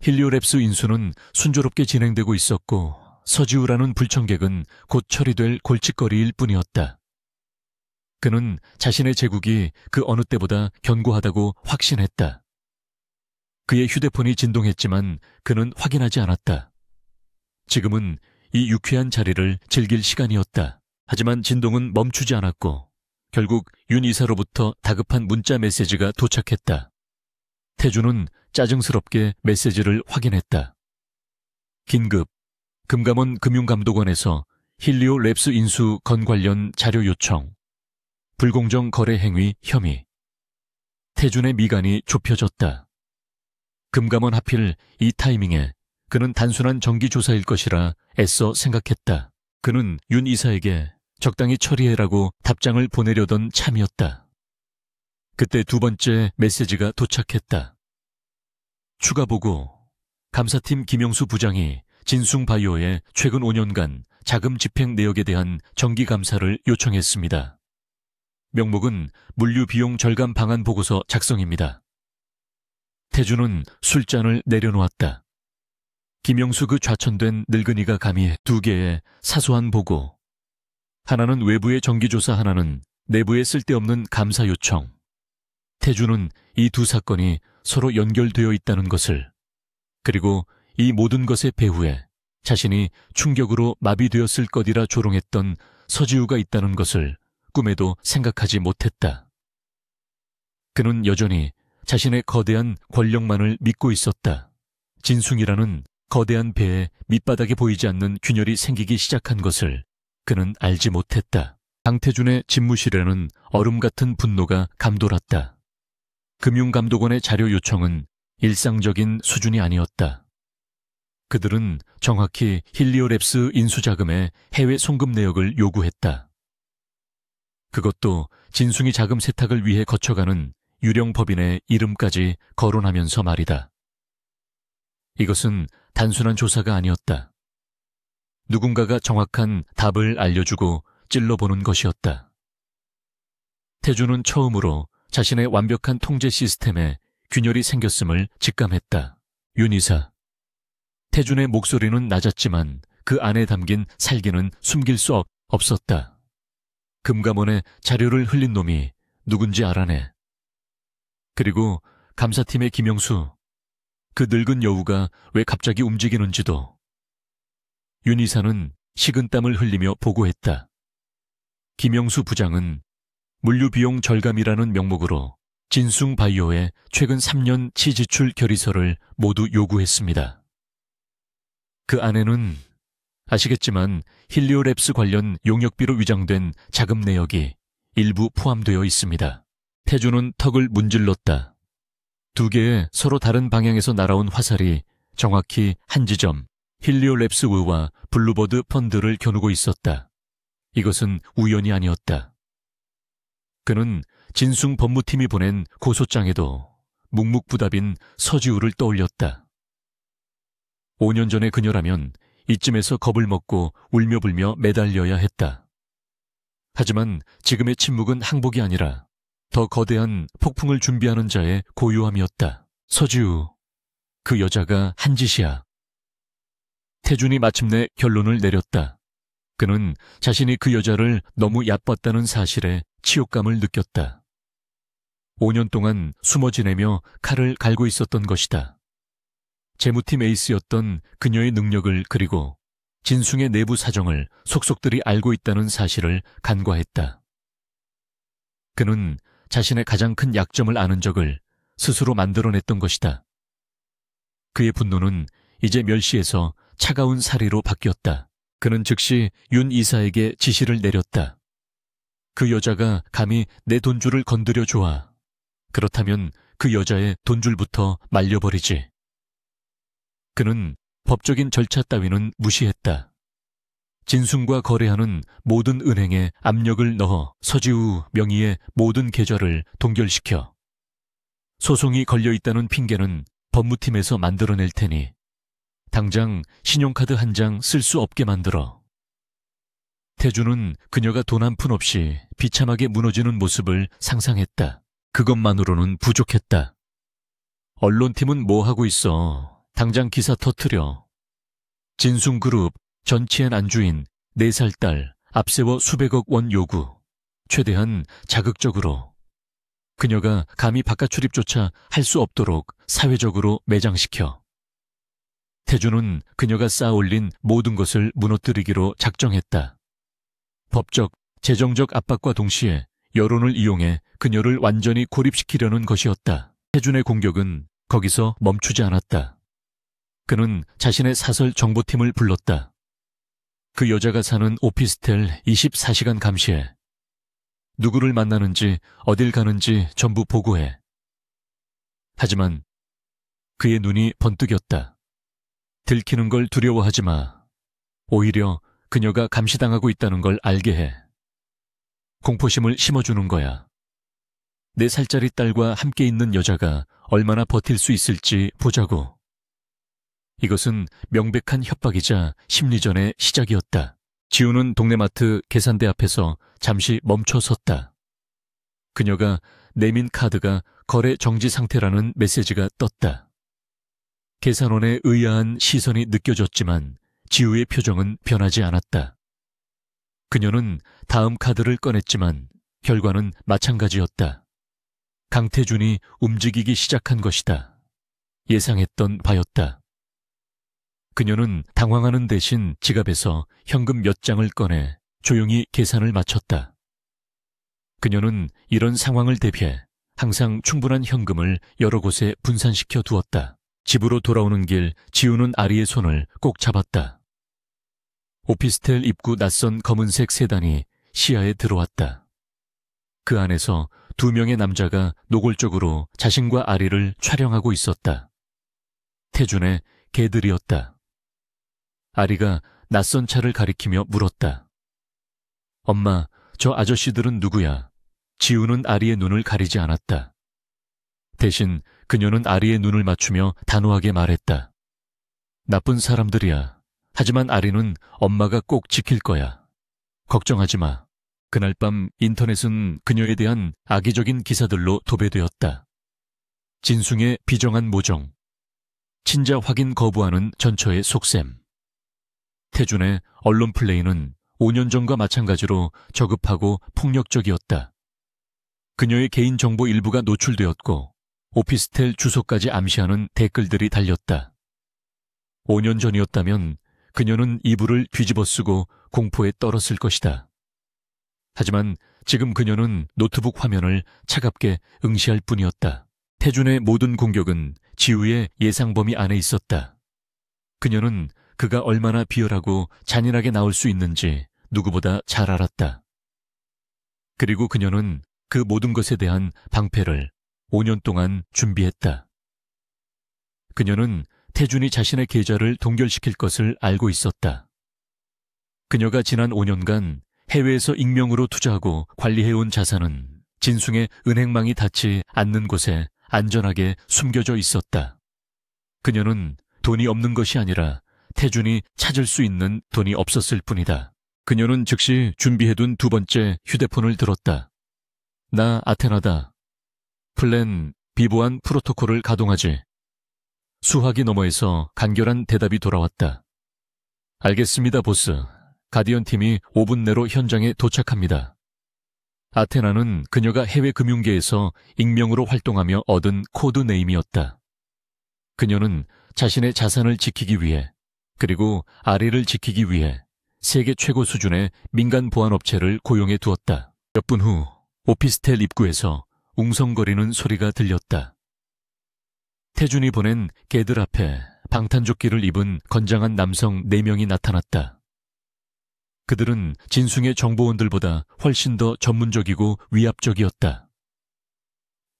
힐리오랩스 인수는 순조롭게 진행되고 있었고 서지우라는 불청객은 곧 처리될 골칫거리일 뿐이었다. 그는 자신의 제국이 그 어느 때보다 견고하다고 확신했다. 그의 휴대폰이 진동했지만 그는 확인하지 않았다. 지금은 이 유쾌한 자리를 즐길 시간이었다. 하지만 진동은 멈추지 않았고 결국 윤 이사로부터 다급한 문자 메시지가 도착했다. 태준은 짜증스럽게 메시지를 확인했다. 긴급, 금감원 금융감독원에서 힐리오 랩스 인수 건 관련 자료 요청, 불공정 거래 행위 혐의. 태준의 미간이 좁혀졌다. 금감원 하필 이 타이밍에 그는 단순한 정기조사일 것이라 애써 생각했다. 그는 윤 이사에게 적당히 처리해라고 답장을 보내려던 참이었다. 그때 두 번째 메시지가 도착했다. 추가 보고, 감사팀 김영수 부장이 진숭바이오의 최근 5년간 자금 집행 내역에 대한 정기감사를 요청했습니다. 명목은 물류 비용 절감 방안 보고서 작성입니다. 태준은 술잔을 내려놓았다. 김영수 그 좌천된 늙은이가 감히 두 개의 사소한 보고, 하나는 외부의 정기조사, 하나는 내부에 쓸데없는 감사 요청. 태준은 이 두 사건이 서로 연결되어 있다는 것을, 그리고 이 모든 것의 배후에 자신이 충격으로 마비되었을 것이라 조롱했던 서지우가 있다는 것을 꿈에도 생각하지 못했다. 그는 여전히 자신의 거대한 권력만을 믿고 있었다. 진숭이라는 거대한 배에 밑바닥에 보이지 않는 균열이 생기기 시작한 것을 그는 알지 못했다. 강태준의 집무실에는 얼음 같은 분노가 감돌았다. 금융감독원의 자료 요청은 일상적인 수준이 아니었다. 그들은 정확히 힐리오랩스 인수자금의 해외 송금 내역을 요구했다. 그것도 진숭이 자금 세탁을 위해 거쳐가는 유령 법인의 이름까지 거론하면서 말이다. 이것은 단순한 조사가 아니었다. 누군가가 정확한 답을 알려주고 찔러보는 것이었다. 태주는 처음으로 자신의 완벽한 통제 시스템에 균열이 생겼음을 직감했다. 윤 이사. 태준의 목소리는 낮았지만 그 안에 담긴 살기는 숨길 수 없었다. 금감원에 자료를 흘린 놈이 누군지 알아내. 그리고 감사팀의 김영수, 그 늙은 여우가 왜 갑자기 움직이는지도. 윤 이사는 식은땀을 흘리며 보고했다. 김영수 부장은 물류비용 절감이라는 명목으로 진숭바이오의 최근 3년 치지출 결의서를 모두 요구했습니다. 그 안에는 아시겠지만 힐리오랩스 관련 용역비로 위장된 자금 내역이 일부 포함되어 있습니다. 태주는 턱을 문질렀다. 두 개의 서로 다른 방향에서 날아온 화살이 정확히 한 지점, 힐리오랩스 의와 블루버드 펀드를 겨누고 있었다. 이것은 우연이 아니었다. 그는 진숭 법무팀이 보낸 고소장에도 묵묵부답인 서지우를 떠올렸다. 5년 전의 그녀라면 이쯤에서 겁을 먹고 울며불며 매달려야 했다. 하지만 지금의 침묵은 항복이 아니라 더 거대한 폭풍을 준비하는 자의 고요함이었다. 서지우, 그 여자가 한 짓이야. 태준이 마침내 결론을 내렸다. 그는 자신이 그 여자를 너무 얕봤다는 사실에 치욕감을 느꼈다. 5년 동안 숨어 지내며 칼을 갈고 있었던 것이다. 재무팀 에이스였던 그녀의 능력을 그리고 진숭의 내부 사정을 속속들이 알고 있다는 사실을 간과했다. 그는 자신의 가장 큰 약점을 아는 적을 스스로 만들어냈던 것이다. 그의 분노는 이제 멸시에서 차가운 사리로 바뀌었다. 그는 즉시 윤 이사에게 지시를 내렸다. 그 여자가 감히 내 돈줄을 건드려 좋아. 그렇다면 그 여자의 돈줄부터 말려버리지. 그는 법적인 절차 따위는 무시했다. 진숭과 거래하는 모든 은행에 압력을 넣어 서지우 명의의 모든 계좌를 동결시켜. 소송이 걸려있다는 핑계는 법무팀에서 만들어낼 테니 당장 신용카드 한 장 쓸 수 없게 만들어. 태주는 그녀가 돈 한 푼 없이 비참하게 무너지는 모습을 상상했다. 그것만으로는 부족했다. 언론팀은 뭐 하고 있어? 당장 기사 터뜨려. 진숭그룹 전치엔 안주인 4살 딸 앞세워 수백억 원 요구. 최대한 자극적으로. 그녀가 감히 바깥 출입조차 할 수 없도록 사회적으로 매장시켜. 태주는 그녀가 쌓아올린 모든 것을 무너뜨리기로 작정했다. 법적, 재정적 압박과 동시에 여론을 이용해 그녀를 완전히 고립시키려는 것이었다. 태준의 공격은 거기서 멈추지 않았다. 그는 자신의 사설 정보팀을 불렀다. 그 여자가 사는 오피스텔 24시간 감시해. 누구를 만나는지 어딜 가는지 전부 보고해. 하지만 그의 눈이 번뜩였다. 들키는 걸 두려워하지 마. 오히려 그녀가 감시당하고 있다는 걸 알게 해. 공포심을 심어주는 거야. 4살짜리 딸과 함께 있는 여자가 얼마나 버틸 수 있을지 보자고. 이것은 명백한 협박이자 심리전의 시작이었다. 지우는 동네마트 계산대 앞에서 잠시 멈춰 섰다. 그녀가 내민 카드가 거래 정지 상태라는 메시지가 떴다. 계산원의 의아한 시선이 느껴졌지만 지우의 표정은 변하지 않았다. 그녀는 다음 카드를 꺼냈지만 결과는 마찬가지였다. 강태준이 움직이기 시작한 것이다. 예상했던 바였다. 그녀는 당황하는 대신 지갑에서 현금 몇 장을 꺼내 조용히 계산을 마쳤다. 그녀는 이런 상황을 대비해 항상 충분한 현금을 여러 곳에 분산시켜 두었다. 집으로 돌아오는 길 지우는 아리의 손을 꼭 잡았다. 오피스텔 입구 낯선 검은색 세단이 시야에 들어왔다. 그 안에서 2명의 남자가 노골적으로 자신과 아리를 촬영하고 있었다. 태준의 개들이었다. 아리가 낯선 차를 가리키며 물었다. 엄마, 저 아저씨들은 누구야? 지우는 아리의 눈을 가리지 않았다. 대신 그녀는 아리의 눈을 맞추며 단호하게 말했다. 나쁜 사람들이야. 하지만 아리는 엄마가 꼭 지킬 거야. 걱정하지 마. 그날 밤 인터넷은 그녀에 대한 악의적인 기사들로 도배되었다. 진숭의 비정한 모정, 친자 확인 거부하는 전처의 속셈. 태준의 언론 플레이는 5년 전과 마찬가지로 저급하고 폭력적이었다. 그녀의 개인정보 일부가 노출되었고 오피스텔 주소까지 암시하는 댓글들이 달렸다. 5년 전이었다면 그녀는 이불을 뒤집어 쓰고 공포에 떨었을 것이다. 하지만 지금 그녀는 노트북 화면을 차갑게 응시할 뿐이었다. 태준의 모든 공격은 지우의 예상 범위 안에 있었다. 그녀는 그가 얼마나 비열하고 잔인하게 나올 수 있는지 누구보다 잘 알았다. 그리고 그녀는 그 모든 것에 대한 방패를 5년 동안 준비했다. 그녀는 태준이 자신의 계좌를 동결시킬 것을 알고 있었다. 그녀가 지난 5년간 해외에서 익명으로 투자하고 관리해온 자산은 진숭의 은행망이 닿지 않는 곳에 안전하게 숨겨져 있었다. 그녀는 돈이 없는 것이 아니라 태준이 찾을 수 있는 돈이 없었을 뿐이다. 그녀는 즉시 준비해둔 두 번째 휴대폰을 들었다. 나 아테나다. 플랜 B 보안 프로토콜을 가동하지. 수화기 너머에서 간결한 대답이 돌아왔다. 알겠습니다, 보스. 가디언 팀이 5분 내로 현장에 도착합니다. 아테나는 그녀가 해외 금융계에서 익명으로 활동하며 얻은 코드 네임이었다. 그녀는 자신의 자산을 지키기 위해 그리고 아리를 지키기 위해 세계 최고 수준의 민간 보안업체를 고용해 두었다. 몇 분 후 오피스텔 입구에서 웅성거리는 소리가 들렸다. 태준이 보낸 개들 앞에 방탄조끼를 입은 건장한 남성 4명이 나타났다. 그들은 진숭의 정보원들보다 훨씬 더 전문적이고 위압적이었다.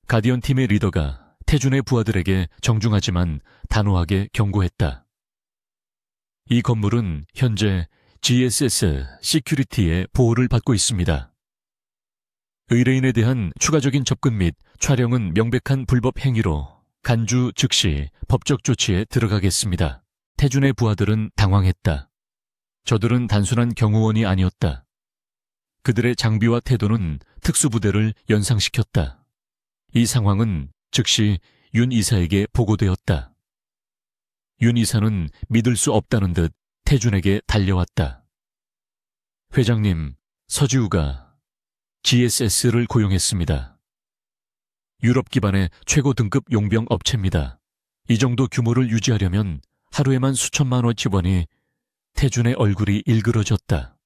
가디언 팀의 리더가 태준의 부하들에게 정중하지만 단호하게 경고했다. 이 건물은 현재 GSS 시큐리티의 보호를 받고 있습니다. 의뢰인에 대한 추가적인 접근 및 촬영은 명백한 불법 행위로 간주 즉시 법적 조치에 들어가겠습니다. 태준의 부하들은 당황했다. 저들은 단순한 경호원이 아니었다. 그들의 장비와 태도는 특수부대를 연상시켰다. 이 상황은 즉시 윤 이사에게 보고되었다. 윤 이사는 믿을 수 없다는 듯 태준에게 달려왔다. 회장님, 서지우가 GSS를 고용했습니다. 유럽 기반의 최고 등급 용병 업체입니다. 이 정도 규모를 유지하려면 하루에만 수천만 원 지원이. 태준의 얼굴이 일그러졌다.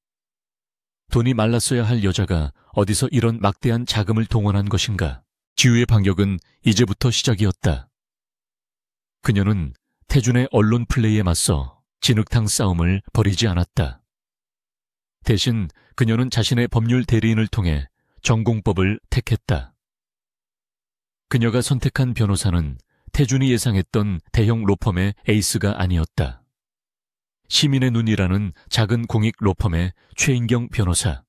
돈이 말랐어야 할 여자가 어디서 이런 막대한 자금을 동원한 것인가. 지우의 반격은 이제부터 시작이었다. 그녀는 태준의 언론 플레이에 맞서 진흙탕 싸움을 벌이지 않았다. 대신 그녀는 자신의 법률 대리인을 통해 전공법을 택했다. 그녀가 선택한 변호사는 태준이 예상했던 대형 로펌의 에이스가 아니었다. 시민의 눈이라는 작은 공익 로펌의 최인경 변호사.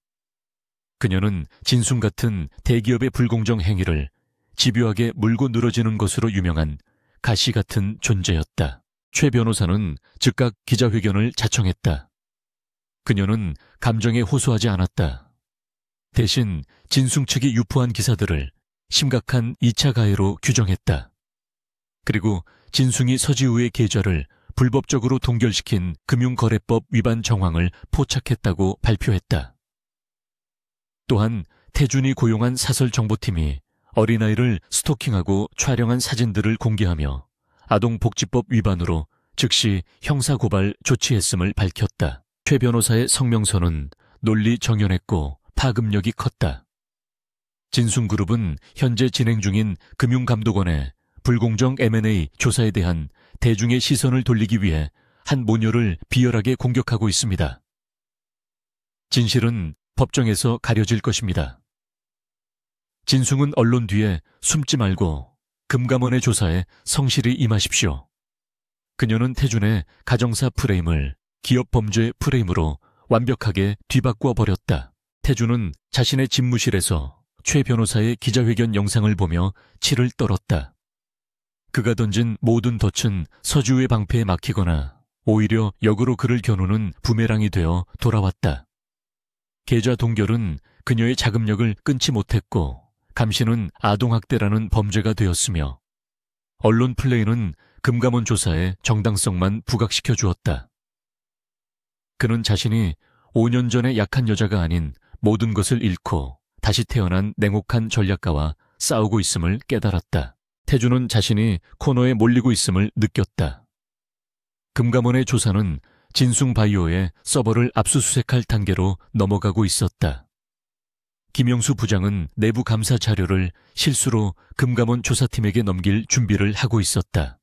그녀는 진숭 같은 대기업의 불공정 행위를 집요하게 물고 늘어지는 것으로 유명한 가시 같은 존재였다. 최 변호사는 즉각 기자회견을 자청했다. 그녀는 감정에 호소하지 않았다. 대신 진숭 측이 유포한 기사들을 심각한 2차 가해로 규정했다. 그리고 진숭이 서지우의 계좌를 불법적으로 동결시킨 금융거래법 위반 정황을 포착했다고 발표했다. 또한 태준이 고용한 사설정보팀이 어린아이를 스토킹하고 촬영한 사진들을 공개하며 아동복지법 위반으로 즉시 형사고발 조치했음을 밝혔다. 최 변호사의 성명서는 논리 정연했고 파급력이 컸다. 진숭그룹은 현재 진행 중인 금융감독원의 불공정 M&A 조사에 대한 대중의 시선을 돌리기 위해 한 모녀를 비열하게 공격하고 있습니다. 진실은 법정에서 가려질 것입니다. 진숭은 언론 뒤에 숨지 말고 금감원의 조사에 성실히 임하십시오. 그녀는 태준의 가정사 프레임을 기업 범죄 프레임으로 완벽하게 뒤바꾸어 버렸다. 태주는 자신의 집무실에서 최 변호사의 기자회견 영상을 보며 치를 떨었다. 그가 던진 모든 덫은 서주의 방패에 막히거나 오히려 역으로 그를 겨누는 부메랑이 되어 돌아왔다. 계좌 동결은 그녀의 자금력을 끊지 못했고 감시는 아동학대라는 범죄가 되었으며 언론 플레이는 금감원 조사의 정당성만 부각시켜 주었다. 그는 자신이 5년 전의 약한 여자가 아닌 모든 것을 잃고 다시 태어난 냉혹한 전략가와 싸우고 있음을 깨달았다. 태주는 자신이 코너에 몰리고 있음을 느꼈다. 금감원의 조사는 진숭바이오의 서버를 압수수색할 단계로 넘어가고 있었다. 김영수 부장은 내부 감사 자료를 실수로 금감원 조사팀에게 넘길 준비를 하고 있었다.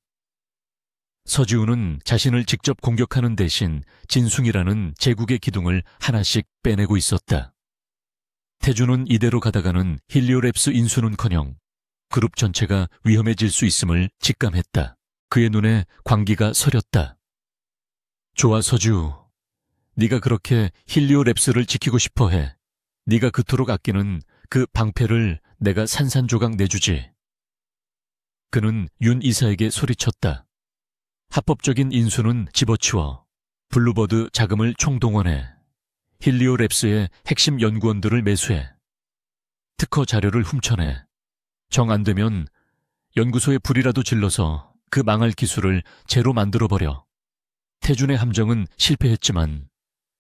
서지우는 자신을 직접 공격하는 대신 진숭이라는 제국의 기둥을 하나씩 빼내고 있었다. 태주는 이대로 가다가는 힐리오랩스 인수는커녕 그룹 전체가 위험해질 수 있음을 직감했다. 그의 눈에 광기가 서렸다. 좋아 서지우, 네가 그렇게 힐리오랩스를 지키고 싶어해. 네가 그토록 아끼는 그 방패를 내가 산산조각 내주지. 그는 윤 이사에게 소리쳤다. 합법적인 인수는 집어치워 블루버드 자금을 총동원해 힐리오랩스의 핵심 연구원들을 매수해 특허 자료를 훔쳐내 정 안 되면 연구소에 불이라도 질러서 그 망할 기술을 제로 만들어버려. 태준의 함정은 실패했지만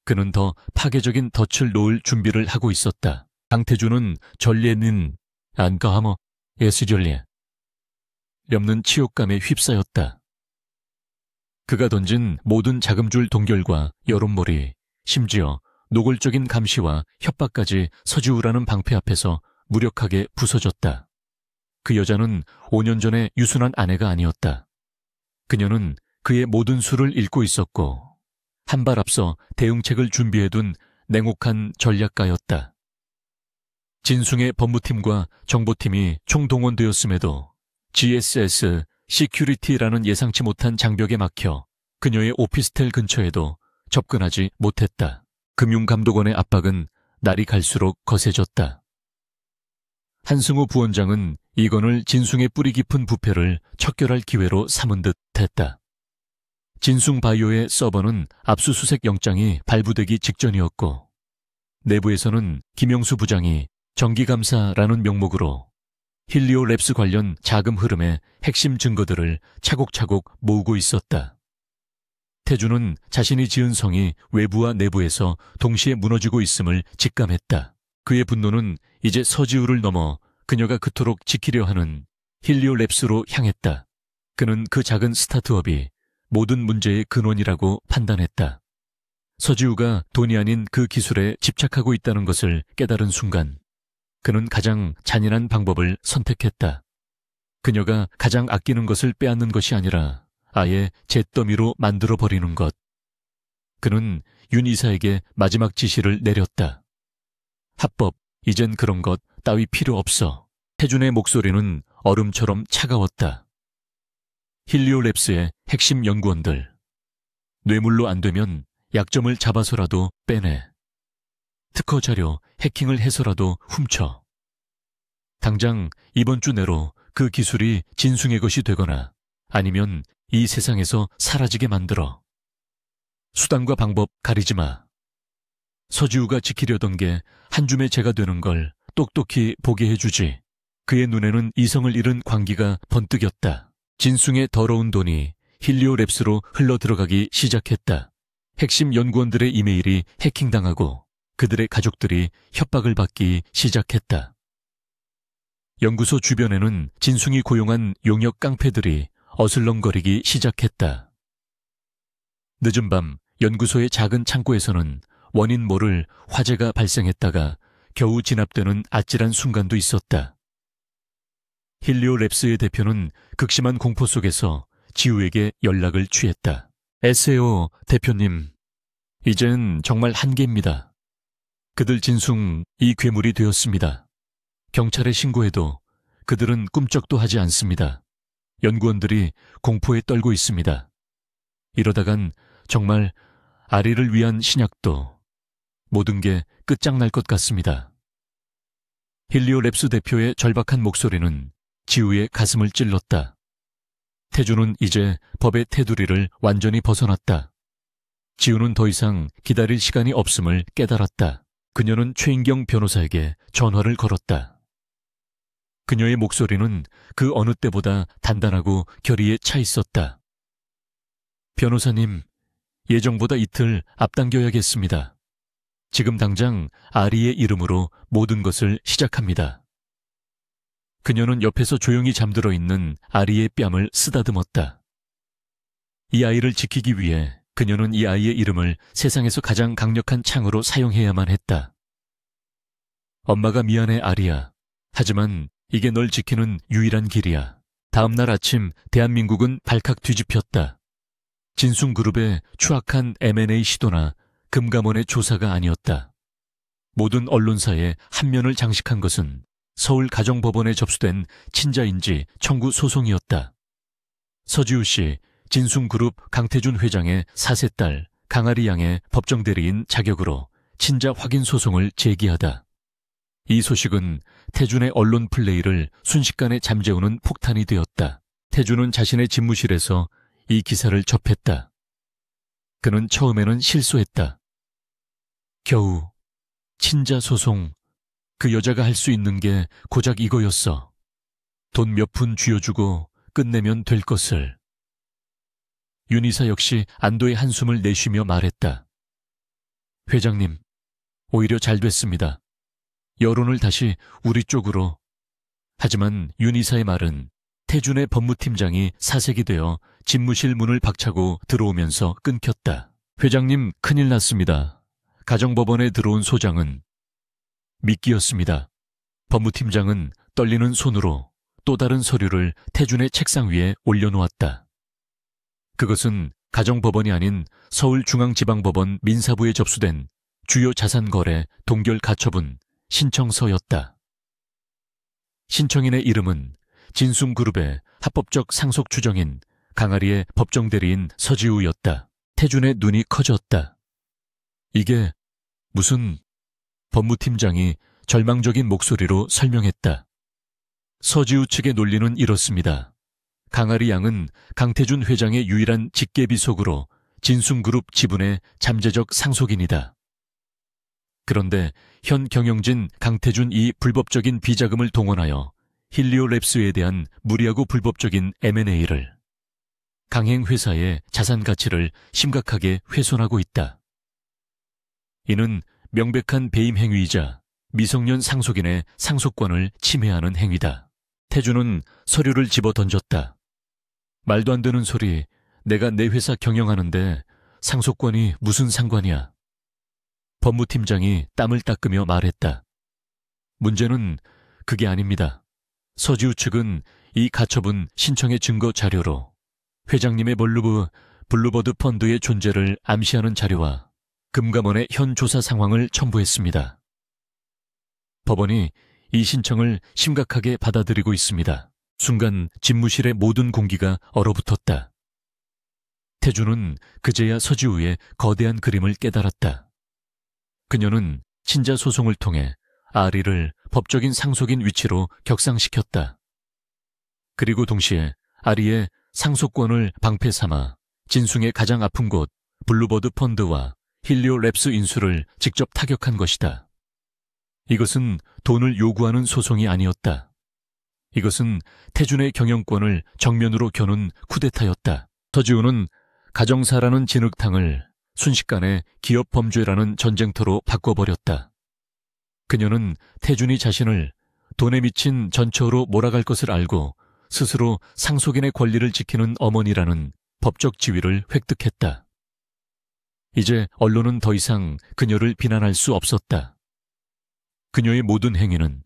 그는 더 파괴적인 덫을 놓을 준비를 하고 있었다. 강태준은 전례는 안가하머 예스전례 렵는 치욕감에 휩싸였다. 그가 던진 모든 자금줄 동결과 여론몰이, 심지어 노골적인 감시와 협박까지 서지우라는 방패 앞에서 무력하게 부서졌다. 그 여자는 5년 전에 유순한 아내가 아니었다. 그녀는 그의 모든 수를 읽고 있었고 한 발 앞서 대응책을 준비해둔 냉혹한 전략가였다. 진숭의 법무팀과 정보팀이 총동원되었음에도 GSS 시큐리티라는 예상치 못한 장벽에 막혀 그녀의 오피스텔 근처에도 접근하지 못했다. 금융감독원의 압박은 날이 갈수록 거세졌다. 한승우 부원장은 이건을 진숭의 뿌리 깊은 부패를 척결할 기회로 삼은 듯 했다. 진숭바이오의 서버는 압수수색 영장이 발부되기 직전이었고 내부에서는 김영수 부장이 정기감사라는 명목으로 힐리오랩스 관련 자금 흐름의 핵심 증거들을 차곡차곡 모으고 있었다. 태주는 자신이 지은 성이 외부와 내부에서 동시에 무너지고 있음을 직감했다. 그의 분노는 이제 서지우를 넘어 그녀가 그토록 지키려 하는 힐리오랩스로 향했다. 그는 그 작은 스타트업이 모든 문제의 근원이라고 판단했다. 서지우가 돈이 아닌 그 기술에 집착하고 있다는 것을 깨달은 순간 그는 가장 잔인한 방법을 선택했다. 그녀가 가장 아끼는 것을 빼앗는 것이 아니라 아예 잿더미로 만들어버리는 것. 그는 윤 이사에게 마지막 지시를 내렸다. 합법, 이젠 그런 것 따위 필요 없어. 태준의 목소리는 얼음처럼 차가웠다. 힐리오랩스의 핵심 연구원들. 뇌물로 안 되면 약점을 잡아서라도 빼내. 특허 자료 해킹을 해서라도 훔쳐. 당장 이번 주 내로 그 기술이 진숭의 것이 되거나 아니면 이 세상에서 사라지게 만들어. 수단과 방법 가리지 마. 서지우가 지키려던 게 한 줌의 재가 되는 걸 똑똑히 보게 해주지. 그의 눈에는 이성을 잃은 광기가 번뜩였다. 진숭의 더러운 돈이 힐리오랩스로 흘러들어가기 시작했다. 핵심 연구원들의 이메일이 해킹당하고 그들의 가족들이 협박을 받기 시작했다. 연구소 주변에는 진숭이 고용한 용역 깡패들이 어슬렁거리기 시작했다. 늦은 밤 연구소의 작은 창고에서는 원인 모를 화재가 발생했다가 겨우 진압되는 아찔한 순간도 있었다. 힐리오랩스의 대표는 극심한 공포 속에서 지우에게 연락을 취했다. SAO 대표님, 이젠 정말 한계입니다. 그들 진숭 이 괴물이 되었습니다. 경찰에 신고해도 그들은 꿈쩍도 하지 않습니다. 연구원들이 공포에 떨고 있습니다. 이러다간 정말 아리를 위한 신약도 모든 게 끝장날 것 같습니다. 힐리오랩스 대표의 절박한 목소리는 지우의 가슴을 찔렀다. 태주는 이제 법의 테두리를 완전히 벗어났다. 지우는 더 이상 기다릴 시간이 없음을 깨달았다. 그녀는 최인경 변호사에게 전화를 걸었다. 그녀의 목소리는 그 어느 때보다 단단하고 결의에 차 있었다. 변호사님, 예정보다 이틀 앞당겨야겠습니다. 지금 당장 아리의 이름으로 모든 것을 시작합니다. 그녀는 옆에서 조용히 잠들어 있는 아리의 뺨을 쓰다듬었다. 이 아이를 지키기 위해 그녀는 이 아이의 이름을 세상에서 가장 강력한 창으로 사용해야만 했다. 엄마가 미안해, 아리야. 하지만 이게 널 지키는 유일한 길이야. 다음 날 아침 대한민국은 발칵 뒤집혔다. 진숭그룹의 추악한 M&A 시도나 금감원의 조사가 아니었다. 모든 언론사에 한 면을 장식한 것은 서울가정법원에 접수된 친자인지 청구 소송이었다. 서지우 씨, 진숭그룹 강태준 회장의 4세 딸 강아리 양의 법정대리인 자격으로 친자 확인 소송을 제기하다. 이 소식은 태준의 언론 플레이를 순식간에 잠재우는 폭탄이 되었다. 태준은 자신의 집무실에서 이 기사를 접했다. 그는 처음에는 실소했다. 겨우 친자 소송, 그 여자가 할 수 있는 게 고작 이거였어. 돈 몇 푼 쥐어주고 끝내면 될 것을. 윤이사 역시 안도의 한숨을 내쉬며 말했다. 회장님, 오히려 잘 됐습니다. 여론을 다시 우리 쪽으로. 하지만 윤이사의 말은 태준의 법무팀장이 사색이 되어 집무실 문을 박차고 들어오면서 끊겼다. 회장님, 큰일 났습니다. 가정법원에 들어온 소장은 미끼였습니다. 법무팀장은 떨리는 손으로 또 다른 서류를 태준의 책상 위에 올려놓았다. 그것은 가정법원이 아닌 서울중앙지방법원 민사부에 접수된 주요 자산거래 동결 가처분 신청서였다. 신청인의 이름은 진숭그룹의 합법적 상속 추정인 강아리의 법정대리인 서지우였다. 태준의 눈이 커졌다. 이게 무슨... 법무팀장이 절망적인 목소리로 설명했다. 서지우 측의 논리는 이렇습니다. 강아리 양은 강태준 회장의 유일한 직계비속으로 진숭그룹 지분의 잠재적 상속인이다. 그런데 현 경영진 강태준 이 불법적인 비자금을 동원하여 힐리오랩스에 대한 무리하고 불법적인 M&A를 강행회사의 자산 가치를 심각하게 훼손하고 있다. 이는 명백한 배임 행위이자 미성년 상속인의 상속권을 침해하는 행위다. 태준은 서류를 집어 던졌다. 말도 안 되는 소리, 내가 내 회사 경영하는데 상속권이 무슨 상관이야. 법무팀장이 땀을 닦으며 말했다. 문제는 그게 아닙니다. 서지우 측은 이 가처분 신청의 증거 자료로 회장님의 블루버드 펀드의 존재를 암시하는 자료와 금감원의 현 조사 상황을 첨부했습니다. 법원이 이 신청을 심각하게 받아들이고 있습니다. 순간 집무실의 모든 공기가 얼어붙었다. 태준은 그제야 서지우의 거대한 그림을 깨달았다. 그녀는 친자 소송을 통해 아리를 법적인 상속인 위치로 격상시켰다. 그리고 동시에 아리의 상속권을 방패 삼아 진숭의 가장 아픈 곳 블루버드 펀드와 힐리오랩스 인수를 직접 타격한 것이다. 이것은 돈을 요구하는 소송이 아니었다. 이것은 태준의 경영권을 정면으로 겨눈 쿠데타였다. 서지우는 가정사라는 진흙탕을 순식간에 기업 범죄라는 전쟁터로 바꿔버렸다. 그녀는 태준이 자신을 돈에 미친 전처로 몰아갈 것을 알고 스스로 상속인의 권리를 지키는 어머니라는 법적 지위를 획득했다. 이제 언론은 더 이상 그녀를 비난할 수 없었다. 그녀의 모든 행위는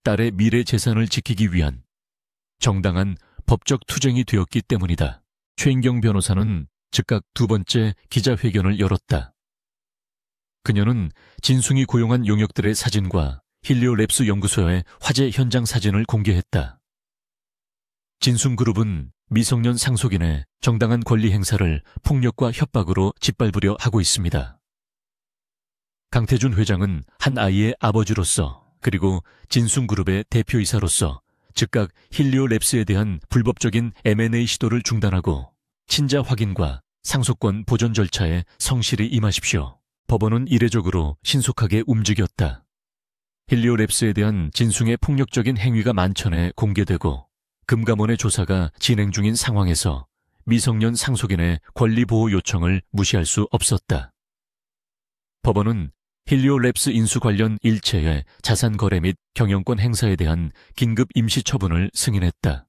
딸의 미래 재산을 지키기 위한 정당한 법적 투쟁이 되었기 때문이다. 최인경 변호사는 즉각 두 번째 기자회견을 열었다. 그녀는 진숭이 고용한 용역들의 사진과 힐리오랩스 연구소의 화재 현장 사진을 공개했다. 진숭그룹은 미성년 상속인의 정당한 권리 행사를 폭력과 협박으로 짓밟으려 하고 있습니다. 강태준 회장은 한 아이의 아버지로서 그리고 진숭그룹의 대표이사로서 즉각 힐리오랩스에 대한 불법적인 M&A 시도를 중단하고 친자 확인과 상속권 보존 절차에 성실히 임하십시오. 법원은 이례적으로 신속하게 움직였다. 힐리오랩스에 대한 진숭의 폭력적인 행위가 만천에 공개되고 금감원의 조사가 진행 중인 상황에서 미성년 상속인의 권리보호 요청을 무시할 수 없었다. 법원은 힐리오랩스 인수 관련 일체의 자산 거래 및 경영권 행사에 대한 긴급 임시 처분을 승인했다.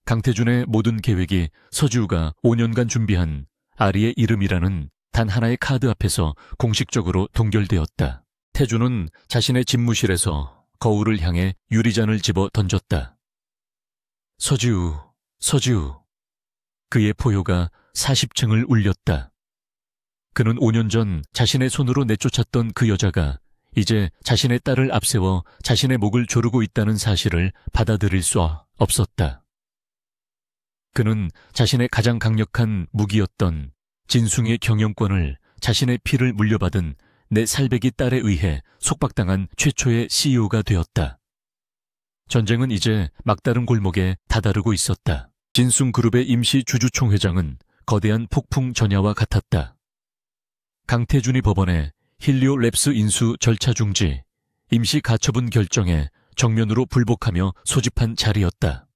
강태준의 모든 계획이 서지우가 5년간 준비한 아리의 이름이라는 단 하나의 카드 앞에서 공식적으로 동결되었다. 태준은 자신의 집무실에서 거울을 향해 유리잔을 집어 던졌다. 서지우, 서지우. 그의 포효가 40층을 울렸다. 그는 5년 전 자신의 손으로 내쫓았던 그 여자가 이제 자신의 딸을 앞세워 자신의 목을 조르고 있다는 사실을 받아들일 수 없었다. 그는 자신의 가장 강력한 무기였던 진숭의 경영권을 자신의 피를 물려받은 내 살배기 딸에 의해 속박당한 최초의 CEO가 되었다. 전쟁은 이제 막다른 골목에 다다르고 있었다. 진숭그룹의 임시 주주총회장은 거대한 폭풍 전야와 같았다. 강태준이 법원에 힐리오랩스 인수 절차 중지, 임시 가처분 결정에 정면으로 불복하며 소집한 자리였다.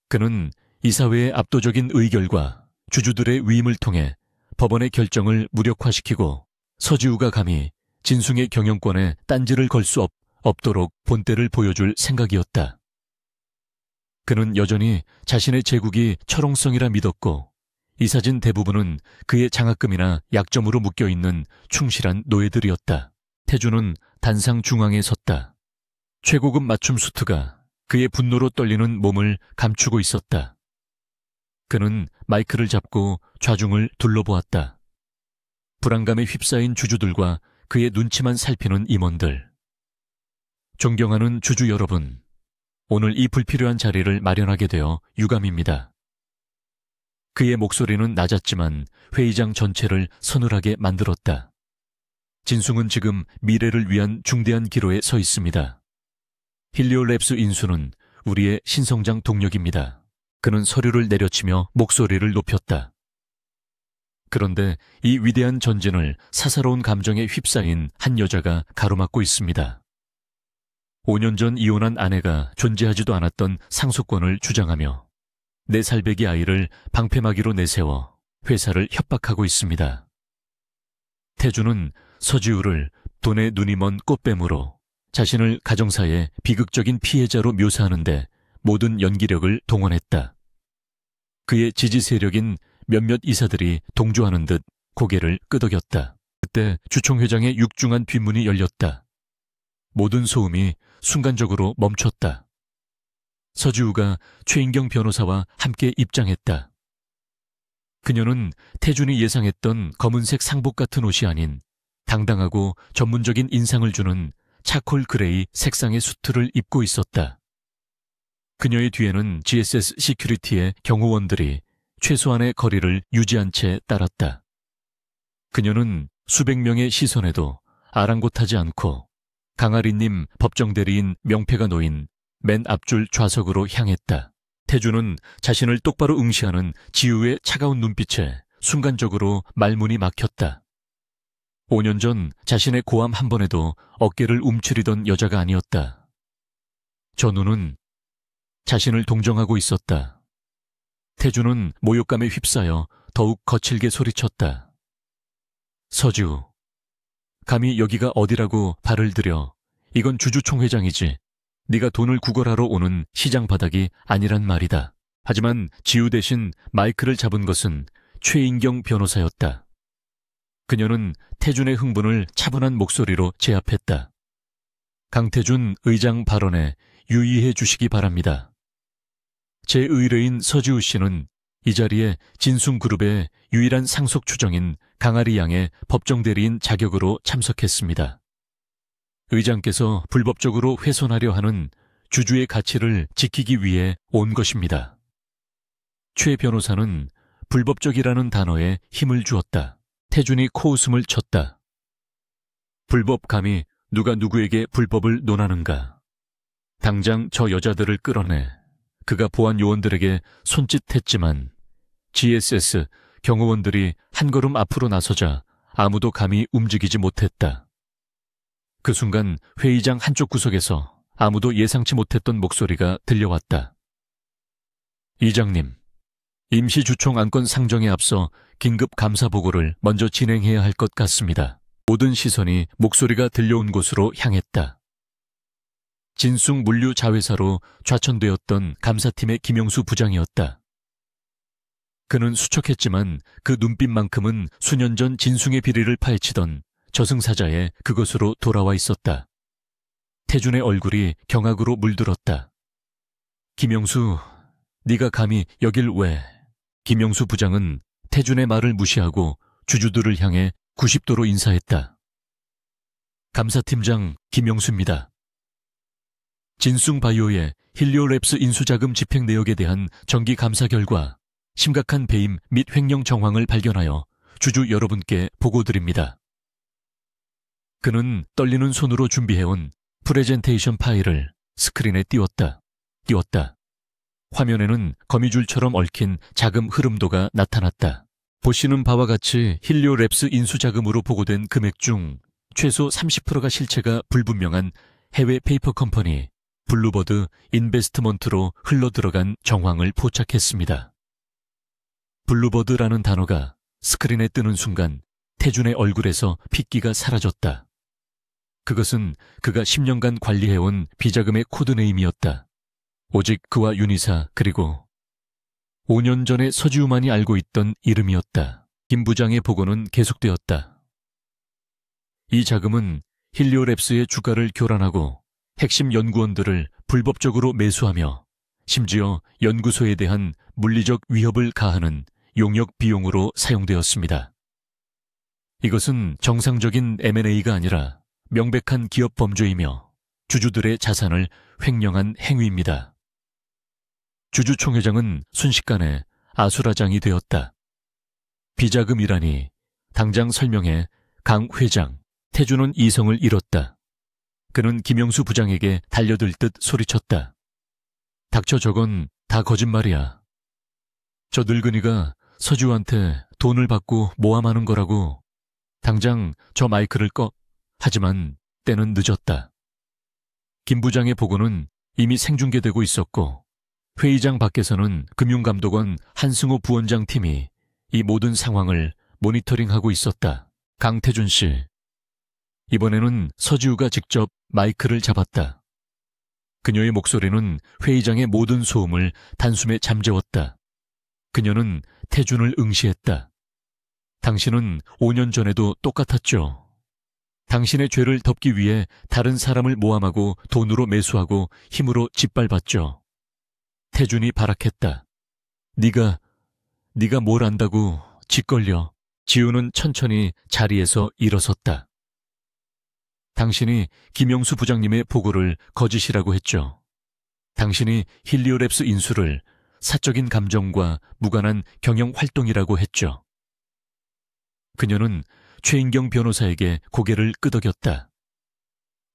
그는 이사회의 압도적인 의결과 주주들의 위임을 통해 법원의 결정을 무력화시키고 서지우가 감히 진숭의 경영권에 딴지를 걸 수 없도록 본때를 보여줄 생각이었다. 그는 여전히 자신의 제국이 철옹성이라 믿었고 이 사진 대부분은 그의 장학금이나 약점으로 묶여있는 충실한 노예들이었다. 태준은 단상 중앙에 섰다. 최고급 맞춤 수트가 그의 분노로 떨리는 몸을 감추고 있었다. 그는 마이크를 잡고 좌중을 둘러보았다. 불안감에 휩싸인 주주들과 그의 눈치만 살피는 임원들. 존경하는 주주 여러분, 오늘 이 불필요한 자리를 마련하게 되어 유감입니다. 그의 목소리는 낮았지만 회의장 전체를 서늘하게 만들었다. 진숭은 지금 미래를 위한 중대한 기로에 서 있습니다. 힐리오랩스 인수는 우리의 신성장 동력입니다. 그는 서류를 내려치며 목소리를 높였다. 그런데 이 위대한 전진을 사사로운 감정에 휩싸인 한 여자가 가로막고 있습니다. 5년 전 이혼한 아내가 존재하지도 않았던 상속권을 주장하며 내 살배기 아이를 방패막이로 내세워 회사를 협박하고 있습니다. 태준은 서지우를 돈에 눈이 먼 꽃뱀으로 자신을 가정사의 비극적인 피해자로 묘사하는데 모든 연기력을 동원했다. 그의 지지 세력인 몇몇 이사들이 동조하는 듯 고개를 끄덕였다. 그때 주총회장의 육중한 뒷문이 열렸다. 모든 소음이 순간적으로 멈췄다. 서지우가 최인경 변호사와 함께 입장했다. 그녀는 태준이 예상했던 검은색 상복 같은 옷이 아닌 당당하고 전문적인 인상을 주는 차콜 그레이 색상의 수트를 입고 있었다. 그녀의 뒤에는 GSS 시큐리티의 경호원들이 최소한의 거리를 유지한 채 따랐다. 그녀는 수백 명의 시선에도 아랑곳하지 않고 강아리님 법정대리인 명패가 놓인 맨 앞줄 좌석으로 향했다. 태준은 자신을 똑바로 응시하는 지우의 차가운 눈빛에 순간적으로 말문이 막혔다. 5년 전 자신의 고함 한 번에도 어깨를 움츠리던 여자가 아니었다. 저 눈은 자신을 동정하고 있었다. 태준은 모욕감에 휩싸여 더욱 거칠게 소리쳤다. 서지우, 감히 여기가 어디라고 발을 들여. 이건 주주총회장이지. 네가 돈을 구걸하러 오는 시장 바닥이 아니란 말이다. 하지만 지우 대신 마이크를 잡은 것은 최인경 변호사였다. 그녀는 태준의 흥분을 차분한 목소리로 제압했다. 강태준 의장 발언에 유의해 주시기 바랍니다. 제 의뢰인 서지우 씨는 이 자리에 진숭그룹의 유일한 상속 추정인 강아리 양의 법정대리인 자격으로 참석했습니다. 의장께서 불법적으로 훼손하려 하는 주주의 가치를 지키기 위해 온 것입니다. 최 변호사는 불법적이라는 단어에 힘을 주었다. 태준이 코웃음을 쳤다. 불법 감히 누가 누구에게 불법을 논하는가. 당장 저 여자들을 끌어내. 그가 보안 요원들에게 손짓했지만 GSS 경호원들이 한 걸음 앞으로 나서자 아무도 감히 움직이지 못했다. 그 순간 회의장 한쪽 구석에서 아무도 예상치 못했던 목소리가 들려왔다. 이장님, 임시주총 안건 상정에 앞서 긴급 감사 보고를 먼저 진행해야 할 것 같습니다. 모든 시선이 목소리가 들려온 곳으로 향했다. 진숭 물류 자회사로 좌천되었던 감사팀의 김영수 부장이었다. 그는 수척했지만 그 눈빛만큼은 수년 전 진숭의 비리를 파헤치던 저승사자의 그것으로 돌아와 있었다. 태준의 얼굴이 경악으로 물들었다. 김영수, 네가 감히 여길 왜? 김영수 부장은 태준의 말을 무시하고 주주들을 향해 90도로 인사했다. 감사팀장 김영수입니다. 진숭바이오의 힐리오랩스 인수자금 집행 내역에 대한 정기 감사 결과 심각한 배임 및 횡령 정황을 발견하여 주주 여러분께 보고드립니다. 그는 떨리는 손으로 준비해온 프레젠테이션 파일을 스크린에 띄웠다. 화면에는 거미줄처럼 얽힌 자금 흐름도가 나타났다. 보시는 바와 같이 힐리오랩스 인수자금으로 보고된 금액 중 최소 30%가 실체가 불분명한 해외 페이퍼 컴퍼니 블루버드 인베스트먼트로 흘러들어간 정황을 포착했습니다. 블루버드라는 단어가 스크린에 뜨는 순간 태준의 얼굴에서 핏기가 사라졌다. 그것은 그가 10년간 관리해온 비자금의 코드네임이었다. 오직 그와 윤희사 그리고 5년 전에 서지우만이 알고 있던 이름이었다. 김 부장의 보고는 계속되었다. 이 자금은 힐리오랩스의 주가를 교란하고 핵심 연구원들을 불법적으로 매수하며 심지어 연구소에 대한 물리적 위협을 가하는 용역 비용으로 사용되었습니다. 이것은 정상적인 M&A가 아니라 명백한 기업 범죄이며 주주들의 자산을 횡령한 행위입니다. 주주총회장은 순식간에 아수라장이 되었다. 비자금이라니 당장 설명해 강 회장. 태준은 이성을 잃었다. 그는 김영수 부장에게 달려들 듯 소리쳤다. 닥쳐, 저건 다 거짓말이야. 저 늙은이가 서주한테 돈을 받고 모함하는 거라고. 당장 저 마이크를 꺼. 하지만 때는 늦었다. 김 부장의 보고는 이미 생중계되고 있었고 회의장 밖에서는 금융감독원 한승호 부원장 팀이 이 모든 상황을 모니터링하고 있었다. 강태준 씨. 이번에는 서지우가 직접 마이크를 잡았다. 그녀의 목소리는 회의장의 모든 소음을 단숨에 잠재웠다. 그녀는 태준을 응시했다. 당신은 5년 전에도 똑같았죠. 당신의 죄를 덮기 위해 다른 사람을 모함하고 돈으로 매수하고 힘으로 짓밟았죠. 태준이 발악했다. 네가 뭘 안다고 짓걸려. 지우는 천천히 자리에서 일어섰다. 당신이 김영수 부장님의 보고를 거짓이라고 했죠. 당신이 힐리오랩스 인수를 사적인 감정과 무관한 경영 활동이라고 했죠. 그녀는 최인경 변호사에게 고개를 끄덕였다.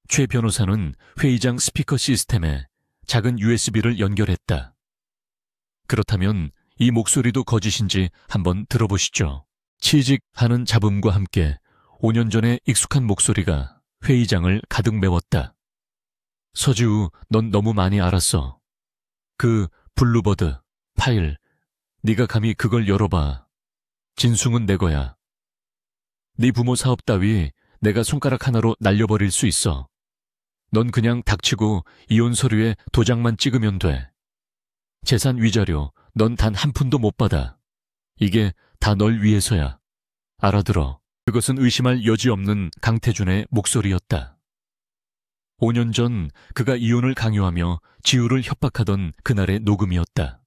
최 변호사는 회의장 스피커 시스템에 작은 USB를 연결했다. 그렇다면 이 목소리도 거짓인지 한번 들어보시죠. 치직하는 잡음과 함께 5년 전의 익숙한 목소리가 회의장을 가득 메웠다. 서지우, 넌 너무 많이 알았어. 그 블루버드 파일, 네가 감히 그걸 열어봐. 진숭은 내 거야. 네 부모 사업 따위 내가 손가락 하나로 날려버릴 수 있어. 넌 그냥 닥치고 이혼 서류에 도장만 찍으면 돼. 재산 위자료 넌 단 한 푼도 못 받아. 이게 다 널 위해서야. 알아들어. 그것은 의심할 여지 없는 강태준의 목소리였다. 5년 전 그가 이혼을 강요하며 지우를 협박하던 그날의 녹음이었다.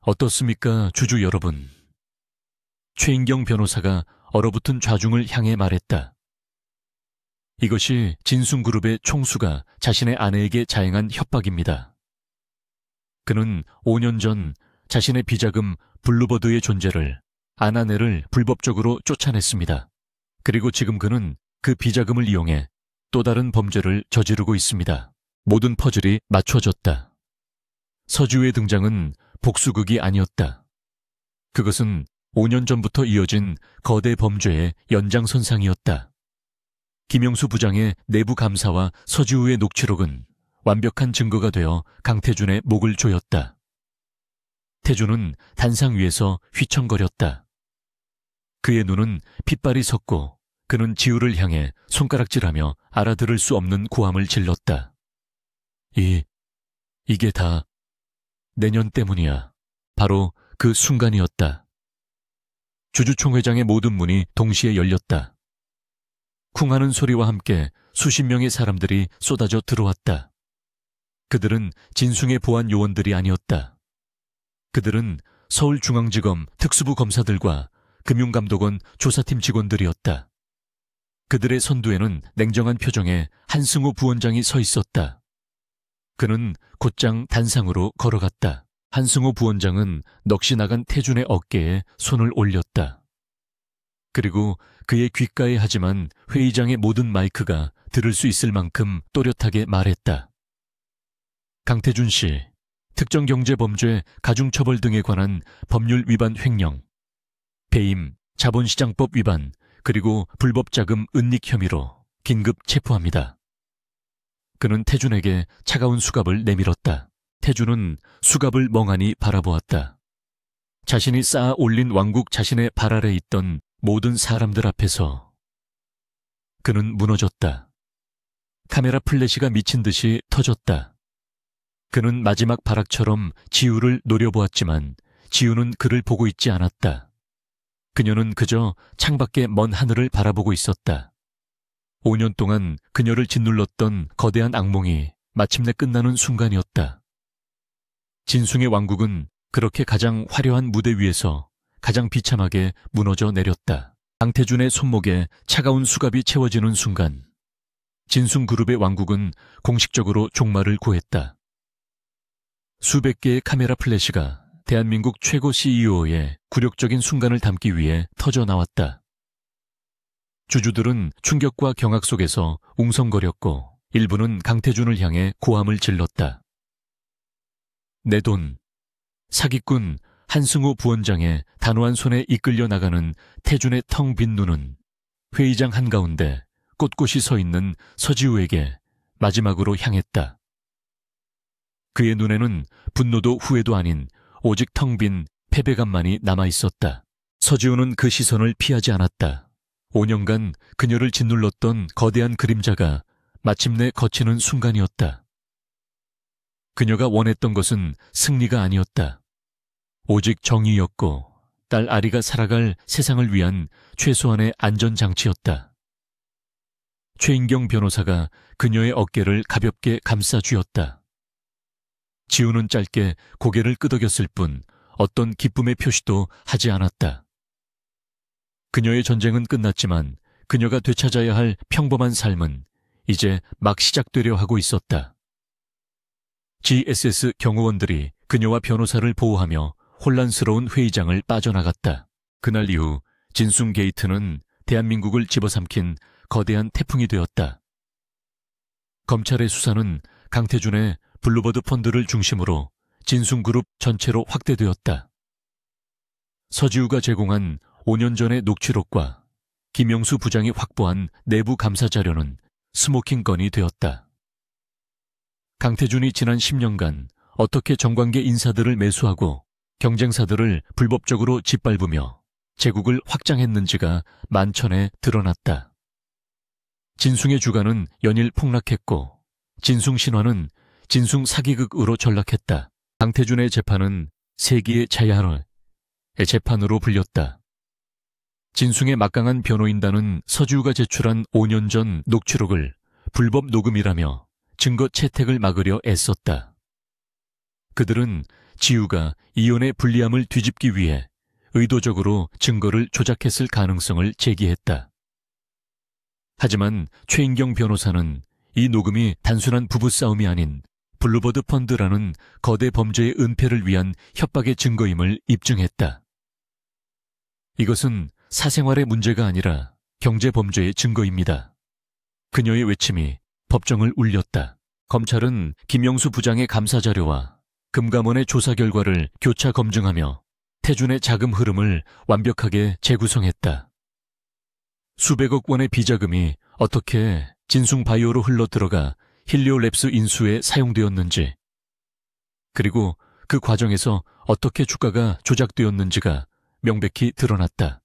어떻습니까, 주주 여러분? 최인경 변호사가 얼어붙은 좌중을 향해 말했다. 이것이 진숭그룹의 총수가 자신의 아내에게 자행한 협박입니다. 그는 5년 전 자신의 비자금 블루버드의 존재를, 아나네를 불법적으로 쫓아냈습니다. 그리고 지금 그는 그 비자금을 이용해 또 다른 범죄를 저지르고 있습니다. 모든 퍼즐이 맞춰졌다. 서지우의 등장은 복수극이 아니었다. 그것은 5년 전부터 이어진 거대 범죄의 연장선상이었다. 김영수 부장의 내부 감사와 서지우의 녹취록은 완벽한 증거가 되어 강태준의 목을 조였다. 태준은 단상 위에서 휘청거렸다. 그의 눈은 핏발이 섰고 그는 지우를 향해 손가락질하며 알아들을 수 없는 고함을 질렀다. 이게 다 내년 때문이야. 바로 그 순간이었다. 주주총회장의 모든 문이 동시에 열렸다. 쿵하는 소리와 함께 수십 명의 사람들이 쏟아져 들어왔다. 그들은 진숭의 보안 요원들이 아니었다. 그들은 서울중앙지검 특수부 검사들과 금융감독원 조사팀 직원들이었다. 그들의 선두에는 냉정한 표정의 한승호 부원장이 서 있었다. 그는 곧장 단상으로 걸어갔다. 한승호 부원장은 넋이 나간 태준의 어깨에 손을 올렸다. 그리고 그의 귓가에 하지만 회의장의 모든 마이크가 들을 수 있을 만큼 또렷하게 말했다. 강태준 씨, 특정경제범죄, 가중처벌 등에 관한 법률 위반 횡령, 배임, 자본시장법 위반, 그리고 불법자금 은닉 혐의로 긴급 체포합니다. 그는 태준에게 차가운 수갑을 내밀었다. 태준은 수갑을 멍하니 바라보았다. 자신이 쌓아 올린 왕국 자신의 발 아래 있던 모든 사람들 앞에서 그는 무너졌다. 카메라 플래시가 미친 듯이 터졌다. 그는 마지막 발악처럼 지우를 노려보았지만 지우는 그를 보고 있지 않았다. 그녀는 그저 창밖의 먼 하늘을 바라보고 있었다. 5년 동안 그녀를 짓눌렀던 거대한 악몽이 마침내 끝나는 순간이었다. 진숭의 왕국은 그렇게 가장 화려한 무대 위에서 가장 비참하게 무너져 내렸다. 강태준의 손목에 차가운 수갑이 채워지는 순간 진숭그룹의 왕국은 공식적으로 종말을 구했다. 수백 개의 카메라 플래시가 대한민국 최고 CEO의 굴욕적인 순간을 담기 위해 터져 나왔다. 주주들은 충격과 경악 속에서 웅성거렸고 일부는 강태준을 향해 고함을 질렀다. 내 돈, 사기꾼 한승호 부원장의 단호한 손에 이끌려 나가는 태준의 텅 빈 눈은 회의장 한가운데 꼿꼿이 서 있는 서지우에게 마지막으로 향했다. 그의 눈에는 분노도 후회도 아닌 오직 텅 빈 패배감만이 남아있었다. 서지우는 그 시선을 피하지 않았다. 5년간 그녀를 짓눌렀던 거대한 그림자가 마침내 걷히는 순간이었다. 그녀가 원했던 것은 승리가 아니었다. 오직 정의였고 딸 아리가 살아갈 세상을 위한 최소한의 안전장치였다. 최인경 변호사가 그녀의 어깨를 가볍게 감싸 쥐었다. 지우는 짧게 고개를 끄덕였을 뿐 어떤 기쁨의 표시도 하지 않았다. 그녀의 전쟁은 끝났지만 그녀가 되찾아야 할 평범한 삶은 이제 막 시작되려 하고 있었다. GSS 경호원들이 그녀와 변호사를 보호하며 혼란스러운 회의장을 빠져나갔다. 그날 이후 진숭 게이트는 대한민국을 집어삼킨 거대한 태풍이 되었다. 검찰의 수사는 강태준의 블루버드 펀드를 중심으로 진숭그룹 전체로 확대되었다. 서지우가 제공한 5년 전의 녹취록과 김영수 부장이 확보한 내부 감사 자료는 스모킹 건이 되었다. 강태준이 지난 10년간 어떻게 정관계 인사들을 매수하고 경쟁사들을 불법적으로 짓밟으며 제국을 확장했는지가 만천에 드러났다. 진숭의 주가는 연일 폭락했고 진숭 신화는 진숭 사기극으로 전락했다. 강태준의 재판은 세기의 자야의 재판으로 불렸다. 진숭의 막강한 변호인단은 서지우가 제출한 5년 전 녹취록을 불법 녹음이라며 증거 채택을 막으려 애썼다. 그들은 지우가 이혼의 불리함을 뒤집기 위해 의도적으로 증거를 조작했을 가능성을 제기했다. 하지만 최인경 변호사는 이 녹음이 단순한 부부싸움이 아닌 블루버드 펀드라는 거대 범죄의 은폐를 위한 협박의 증거임을 입증했다. 이것은 사생활의 문제가 아니라 경제범죄의 증거입니다. 그녀의 외침이 법정을 울렸다. 검찰은 김영수 부장의 감사 자료와 금감원의 조사 결과를 교차 검증하며 태준의 자금 흐름을 완벽하게 재구성했다. 수백억 원의 비자금이 어떻게 진숭바이오로 흘러들어가 힐리오랩스 인수에 사용되었는지, 그리고 그 과정에서 어떻게 주가가 조작되었는지가 명백히 드러났다.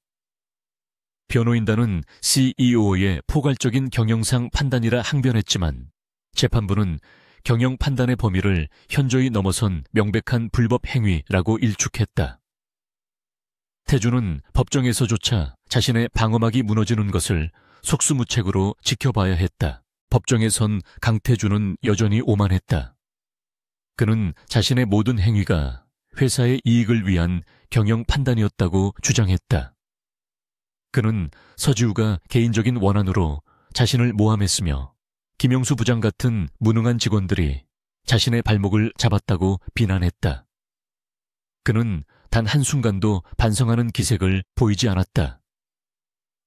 변호인단은 CEO의 포괄적인 경영상 판단이라 항변했지만 재판부는 경영 판단의 범위를 현저히 넘어선 명백한 불법 행위라고 일축했다. 태준은 법정에서조차 자신의 방어막이 무너지는 것을 속수무책으로 지켜봐야 했다. 법정에 선 강태준은 여전히 오만했다. 그는 자신의 모든 행위가 회사의 이익을 위한 경영 판단이었다고 주장했다. 그는 서지우가 개인적인 원한으로 자신을 모함했으며 김영수 부장 같은 무능한 직원들이 자신의 발목을 잡았다고 비난했다. 그는 단 한순간도 반성하는 기색을 보이지 않았다.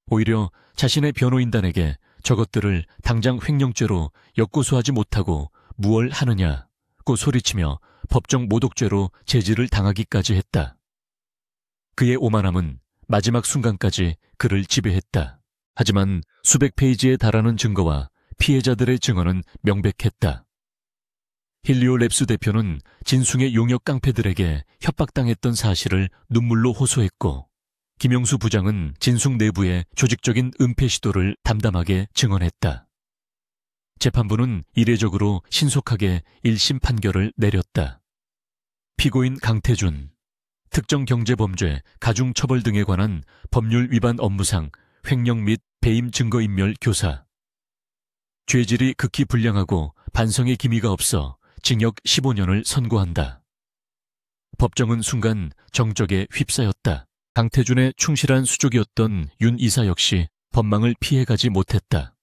오히려 자신의 변호인단에게 저것들을 당장 횡령죄로 역고소하지 못하고 무얼 하느냐고 소리치며 법정 모독죄로 제지를 당하기까지 했다. 그의 오만함은 마지막 순간까지 그를 지배했다. 하지만 수백 페이지에 달하는 증거와 피해자들의 증언은 명백했다. 힐리오랩스 대표는 진숭의 용역 깡패들에게 협박당했던 사실을 눈물로 호소했고, 김영수 부장은 진숭 내부의 조직적인 은폐 시도를 담담하게 증언했다. 재판부는 이례적으로 신속하게 1심 판결을 내렸다. 피고인 강태준, 특정 경제범죄, 가중처벌 등에 관한 법률 위반 업무상 횡령 및 배임 증거인멸 교사. 죄질이 극히 불량하고 반성의 기미가 없어 징역 15년을 선고한다. 법정은 순간 정적에 휩싸였다. 강태준의 충실한 수족이었던 윤 이사 역시 법망을 피해가지 못했다.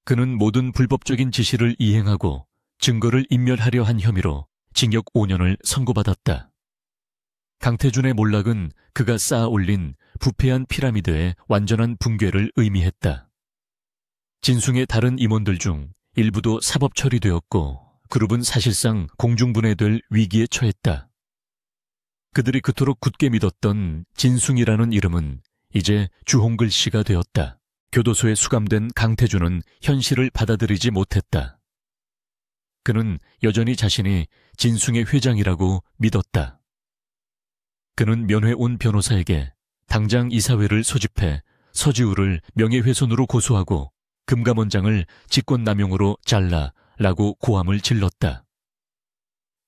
그는 모든 불법적인 지시를 이행하고 증거를 인멸하려 한 혐의로 징역 5년을 선고받았다. 강태준의 몰락은 그가 쌓아 올린 부패한 피라미드의 완전한 붕괴를 의미했다. 진숭의 다른 임원들 중 일부도 사법 처리되었고 그룹은 사실상 공중분해될 위기에 처했다. 그들이 그토록 굳게 믿었던 진숭이라는 이름은 이제 주홍글씨가 되었다. 교도소에 수감된 강태준은 현실을 받아들이지 못했다. 그는 여전히 자신이 진숭의 회장이라고 믿었다. 그는 면회 온 변호사에게 당장 이사회를 소집해 서지우를 명예훼손으로 고소하고 금감원장을 직권남용으로 잘라라고 고함을 질렀다.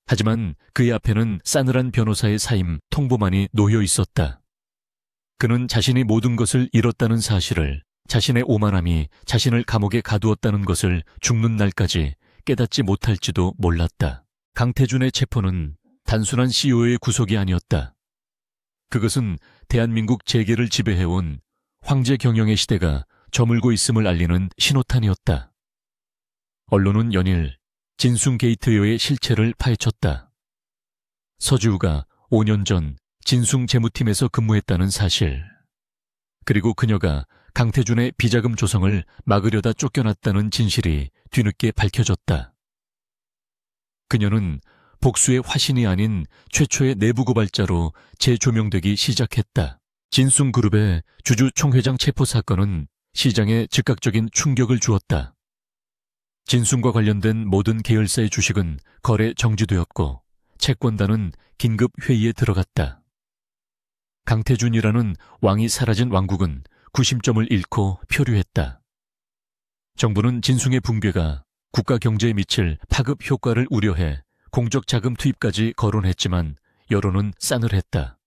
하지만 그의 앞에는 싸늘한 변호사의 사임 통보만이 놓여 있었다. 그는 자신이 모든 것을 잃었다는 사실을, 자신의 오만함이 자신을 감옥에 가두었다는 것을 죽는 날까지 깨닫지 못할지도 몰랐다. 강태준의 체포는 단순한 CEO의 구속이 아니었다. 그것은 대한민국 재계를 지배해온 황제 경영의 시대가 저물고 있음을 알리는 신호탄이었다. 언론은 연일 진숭 게이트웨어의 실체를 파헤쳤다. 서지우가 5년 전 진숭 재무팀에서 근무했다는 사실, 그리고 그녀가 강태준의 비자금 조성을 막으려다 쫓겨났다는 진실이 뒤늦게 밝혀졌다. 그녀는 복수의 화신이 아닌 최초의 내부 고발자로 재조명되기 시작했다. 진숭그룹의 주주 총회장 체포 사건은 시장에 즉각적인 충격을 주었다. 진숭과 관련된 모든 계열사의 주식은 거래 정지되었고 채권단은 긴급 회의에 들어갔다. 강태준이라는 왕이 사라진 왕국은 구심점을 잃고 표류했다. 정부는 진숭의 붕괴가 국가 경제에 미칠 파급 효과를 우려해 공적 자금 투입까지 거론했지만 여론은 싸늘했다.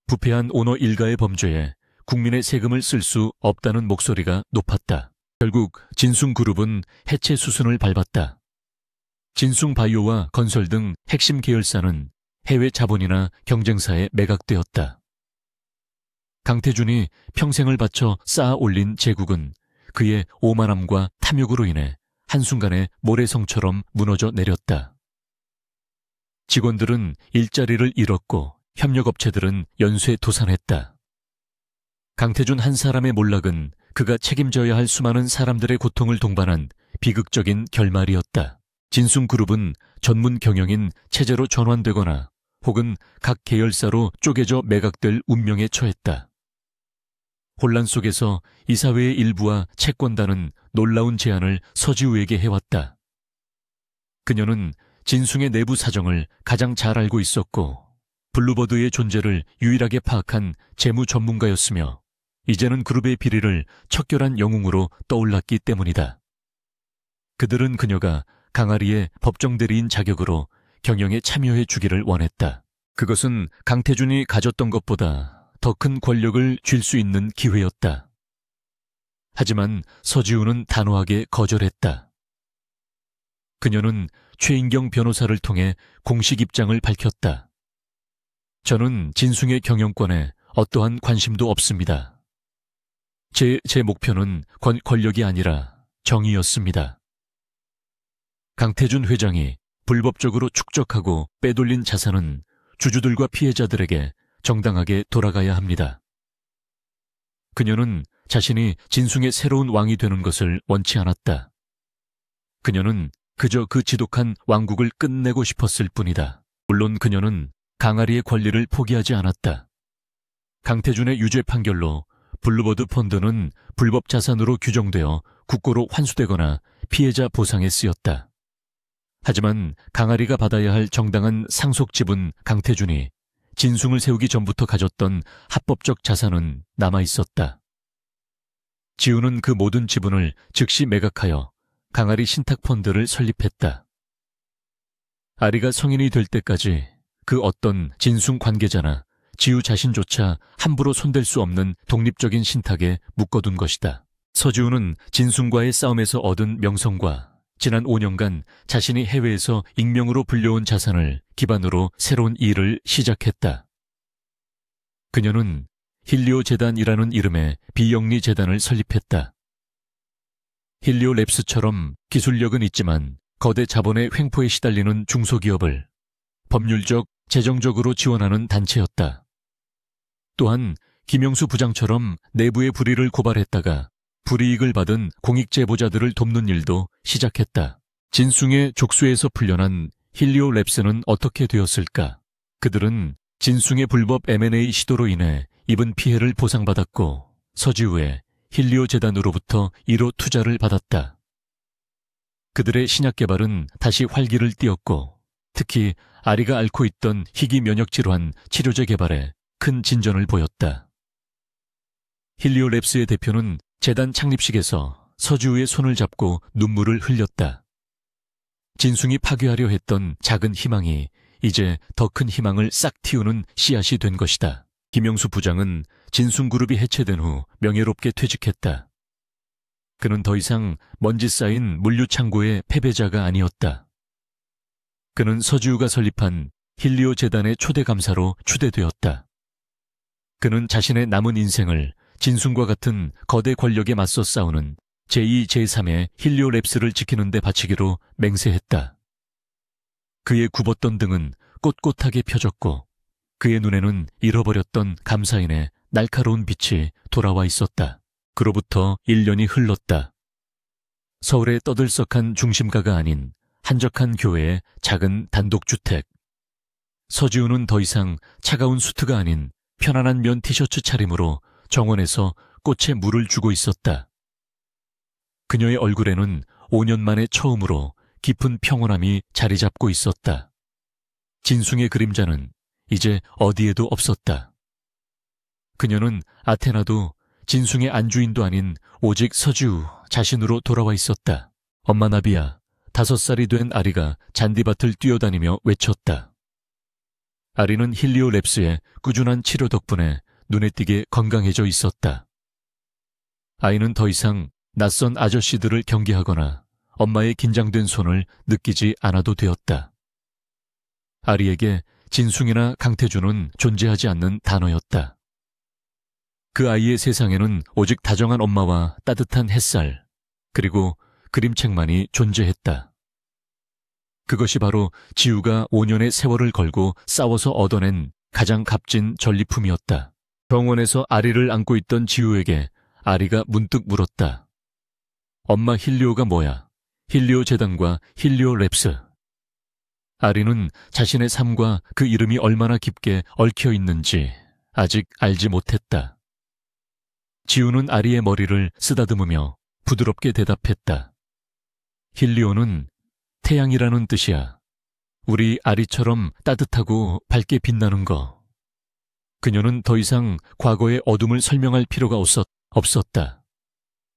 부패한 오너 일가의 범죄에 국민의 세금을 쓸 수 없다는 목소리가 높았다. 결국 진숭그룹은 해체 수순을 밟았다. 진숭바이오와 건설 등 핵심 계열사는 해외 자본이나 경쟁사에 매각되었다. 강태준이 평생을 바쳐 쌓아 올린 제국은 그의 오만함과 탐욕으로 인해 한순간에 모래성처럼 무너져 내렸다. 직원들은 일자리를 잃었고 협력업체들은 연쇄 도산했다. 강태준 한 사람의 몰락은 그가 책임져야 할 수많은 사람들의 고통을 동반한 비극적인 결말이었다. 진숭그룹은 전문 경영인 체제로 전환되거나 혹은 각 계열사로 쪼개져 매각될 운명에 처했다. 혼란 속에서 이사회의 일부와 채권단은 놀라운 제안을 서지우에게 해왔다. 그녀는 진숭의 내부 사정을 가장 잘 알고 있었고 블루버드의 존재를 유일하게 파악한 재무 전문가였으며 이제는 그룹의 비리를 척결한 영웅으로 떠올랐기 때문이다. 그들은 그녀가 강아리의 법정 대리인 자격으로 경영에 참여해 주기를 원했다. 그것은 강태준이 가졌던 것보다 더 큰 권력을 쥘 수 있는 기회였다. 하지만 서지우는 단호하게 거절했다. 그녀는 최인경 변호사를 통해 공식 입장을 밝혔다. 저는 진숭의 경영권에 어떠한 관심도 없습니다. 제 목표는 권력이 아니라 정의였습니다. 강태준 회장이 불법적으로 축적하고 빼돌린 자산은 주주들과 피해자들에게 정당하게 돌아가야 합니다. 그녀는 자신이 진숭의 새로운 왕이 되는 것을 원치 않았다. 그녀는 그저 그 지독한 왕국을 끝내고 싶었을 뿐이다. 물론 그녀는 강아리의 권리를 포기하지 않았다. 강태준의 유죄 판결로 블루버드 펀드는 불법 자산으로 규정되어 국고로 환수되거나 피해자 보상에 쓰였다. 하지만 강아리가 받아야 할 정당한 상속 지분 강태준이 진숭을 세우기 전부터 가졌던 합법적 자산은 남아있었다. 지우는 그 모든 지분을 즉시 매각하여 강아리 신탁펀드를 설립했다. 아리가 성인이 될 때까지 그 어떤 진숭 관계자나 지우 자신조차 함부로 손댈 수 없는 독립적인 신탁에 묶어둔 것이다. 서지우는 진숭과의 싸움에서 얻은 명성과 지난 5년간 자신이 해외에서 익명으로 불려온 자산을 기반으로 새로운 일을 시작했다. 그녀는 힐리오 재단이라는 이름의 비영리 재단을 설립했다. 힐리오 랩스처럼 기술력은 있지만 거대 자본의 횡포에 시달리는 중소기업을 법률적, 재정적으로 지원하는 단체였다. 또한 김영수 부장처럼 내부의 불의를 고발했다가 불이익을 받은 공익제보자들을 돕는 일도 시작했다. 진숭의 족수에서 풀려난 힐리오 랩스는 어떻게 되었을까? 그들은 진숭의 불법 M&A 시도로 인해 입은 피해를 보상받았고 서지우의 힐리오 재단으로부터 1호 투자를 받았다. 그들의 신약 개발은 다시 활기를 띠었고 특히 아리가 앓고 있던 희귀 면역 질환 치료제 개발에 큰 진전을 보였다. 힐리오 랩스의 대표는 재단 창립식에서 서지우의 손을 잡고 눈물을 흘렸다. 진숭이 파괴하려 했던 작은 희망이 이제 더 큰 희망을 싹 틔우는 씨앗이 된 것이다. 김영수 부장은 진숭그룹이 해체된 후 명예롭게 퇴직했다. 그는 더 이상 먼지 쌓인 물류창고의 패배자가 아니었다. 그는 서지우가 설립한 힐리오 재단의 초대 감사로 추대되었다. 그는 자신의 남은 인생을 진숭과 같은 거대 권력에 맞서 싸우는 제2, 제3의 힐리오 랩스를 지키는 데 바치기로 맹세했다. 그의 굽었던 등은 꼿꼿하게 펴졌고 그의 눈에는 잃어버렸던 감사인의 날카로운 빛이 돌아와 있었다. 그로부터 1년이 흘렀다. 서울의 떠들썩한 중심가가 아닌 한적한 교회의 작은 단독주택. 서지우는 더 이상 차가운 수트가 아닌 편안한 면 티셔츠 차림으로 정원에서 꽃에 물을 주고 있었다. 그녀의 얼굴에는 5년 만에 처음으로 깊은 평온함이 자리 잡고 있었다. 진숭의 그림자는 이제 어디에도 없었다. 그녀는 아테나도 진숭의 안주인도 아닌 오직 서지우 자신으로 돌아와 있었다. 엄마 나비야, 5살이 된 아리가 잔디밭을 뛰어다니며 외쳤다. 아리는 힐리오 랩스의 꾸준한 치료 덕분에 눈에 띄게 건강해져 있었다. 아이는 더 이상 낯선 아저씨들을 경계하거나 엄마의 긴장된 손을 느끼지 않아도 되었다. 아리에게 진숭이나 강태준은 존재하지 않는 단어였다. 그 아이의 세상에는 오직 다정한 엄마와 따뜻한 햇살, 그리고 그림책만이 존재했다. 그것이 바로 지우가 5년의 세월을 걸고 싸워서 얻어낸 가장 값진 전리품이었다. 병원에서 아리를 안고 있던 지우에게 아리가 문득 물었다. 엄마, 힐리오가 뭐야? 힐리오 재단과 힐리오 랩스. 아리는 자신의 삶과 그 이름이 얼마나 깊게 얽혀 있는지 아직 알지 못했다. 지우는 아리의 머리를 쓰다듬으며 부드럽게 대답했다. 힐리오는 태양이라는 뜻이야. 우리 아리처럼 따뜻하고 밝게 빛나는 거. 그녀는 더 이상 과거의 어둠을 설명할 필요가 없었다.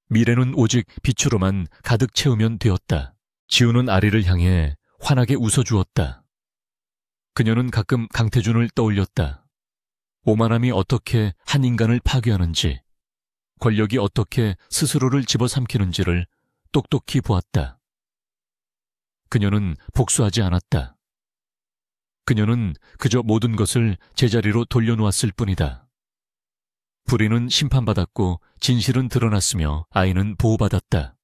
미래는 오직 빛으로만 가득 채우면 되었다. 지우는 아리를 향해 환하게 웃어주었다. 그녀는 가끔 강태준을 떠올렸다. 오만함이 어떻게 한 인간을 파괴하는지, 권력이 어떻게 스스로를 집어삼키는지를 똑똑히 보았다. 그녀는 복수하지 않았다. 그녀는 그저 모든 것을 제자리로 돌려놓았을 뿐이다. 불의는 심판받았고 진실은 드러났으며 아이는 보호받았다.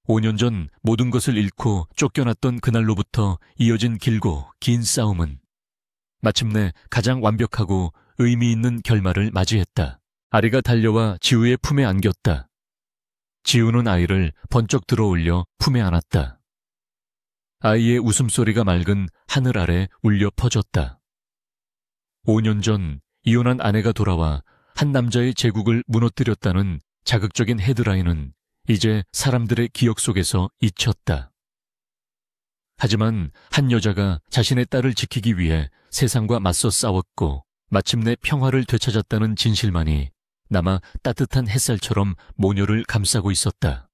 5년 전 모든 것을 잃고 쫓겨났던 그날로부터 이어진 길고 긴 싸움은 마침내 가장 완벽하고 의미 있는 결말을 맞이했다. 아리가 달려와 지우의 품에 안겼다. 지우는 아이를 번쩍 들어올려 품에 안았다. 아이의 웃음소리가 맑은 하늘 아래 울려 퍼졌다. 5년 전 이혼한 아내가 돌아와 한 남자의 제국을 무너뜨렸다는 자극적인 헤드라인은 이제 사람들의 기억 속에서 잊혔다. 하지만 한 여자가 자신의 딸을 지키기 위해 세상과 맞서 싸웠고 마침내 평화를 되찾았다는 진실만이 남아 따뜻한 햇살처럼 모녀를 감싸고 있었다.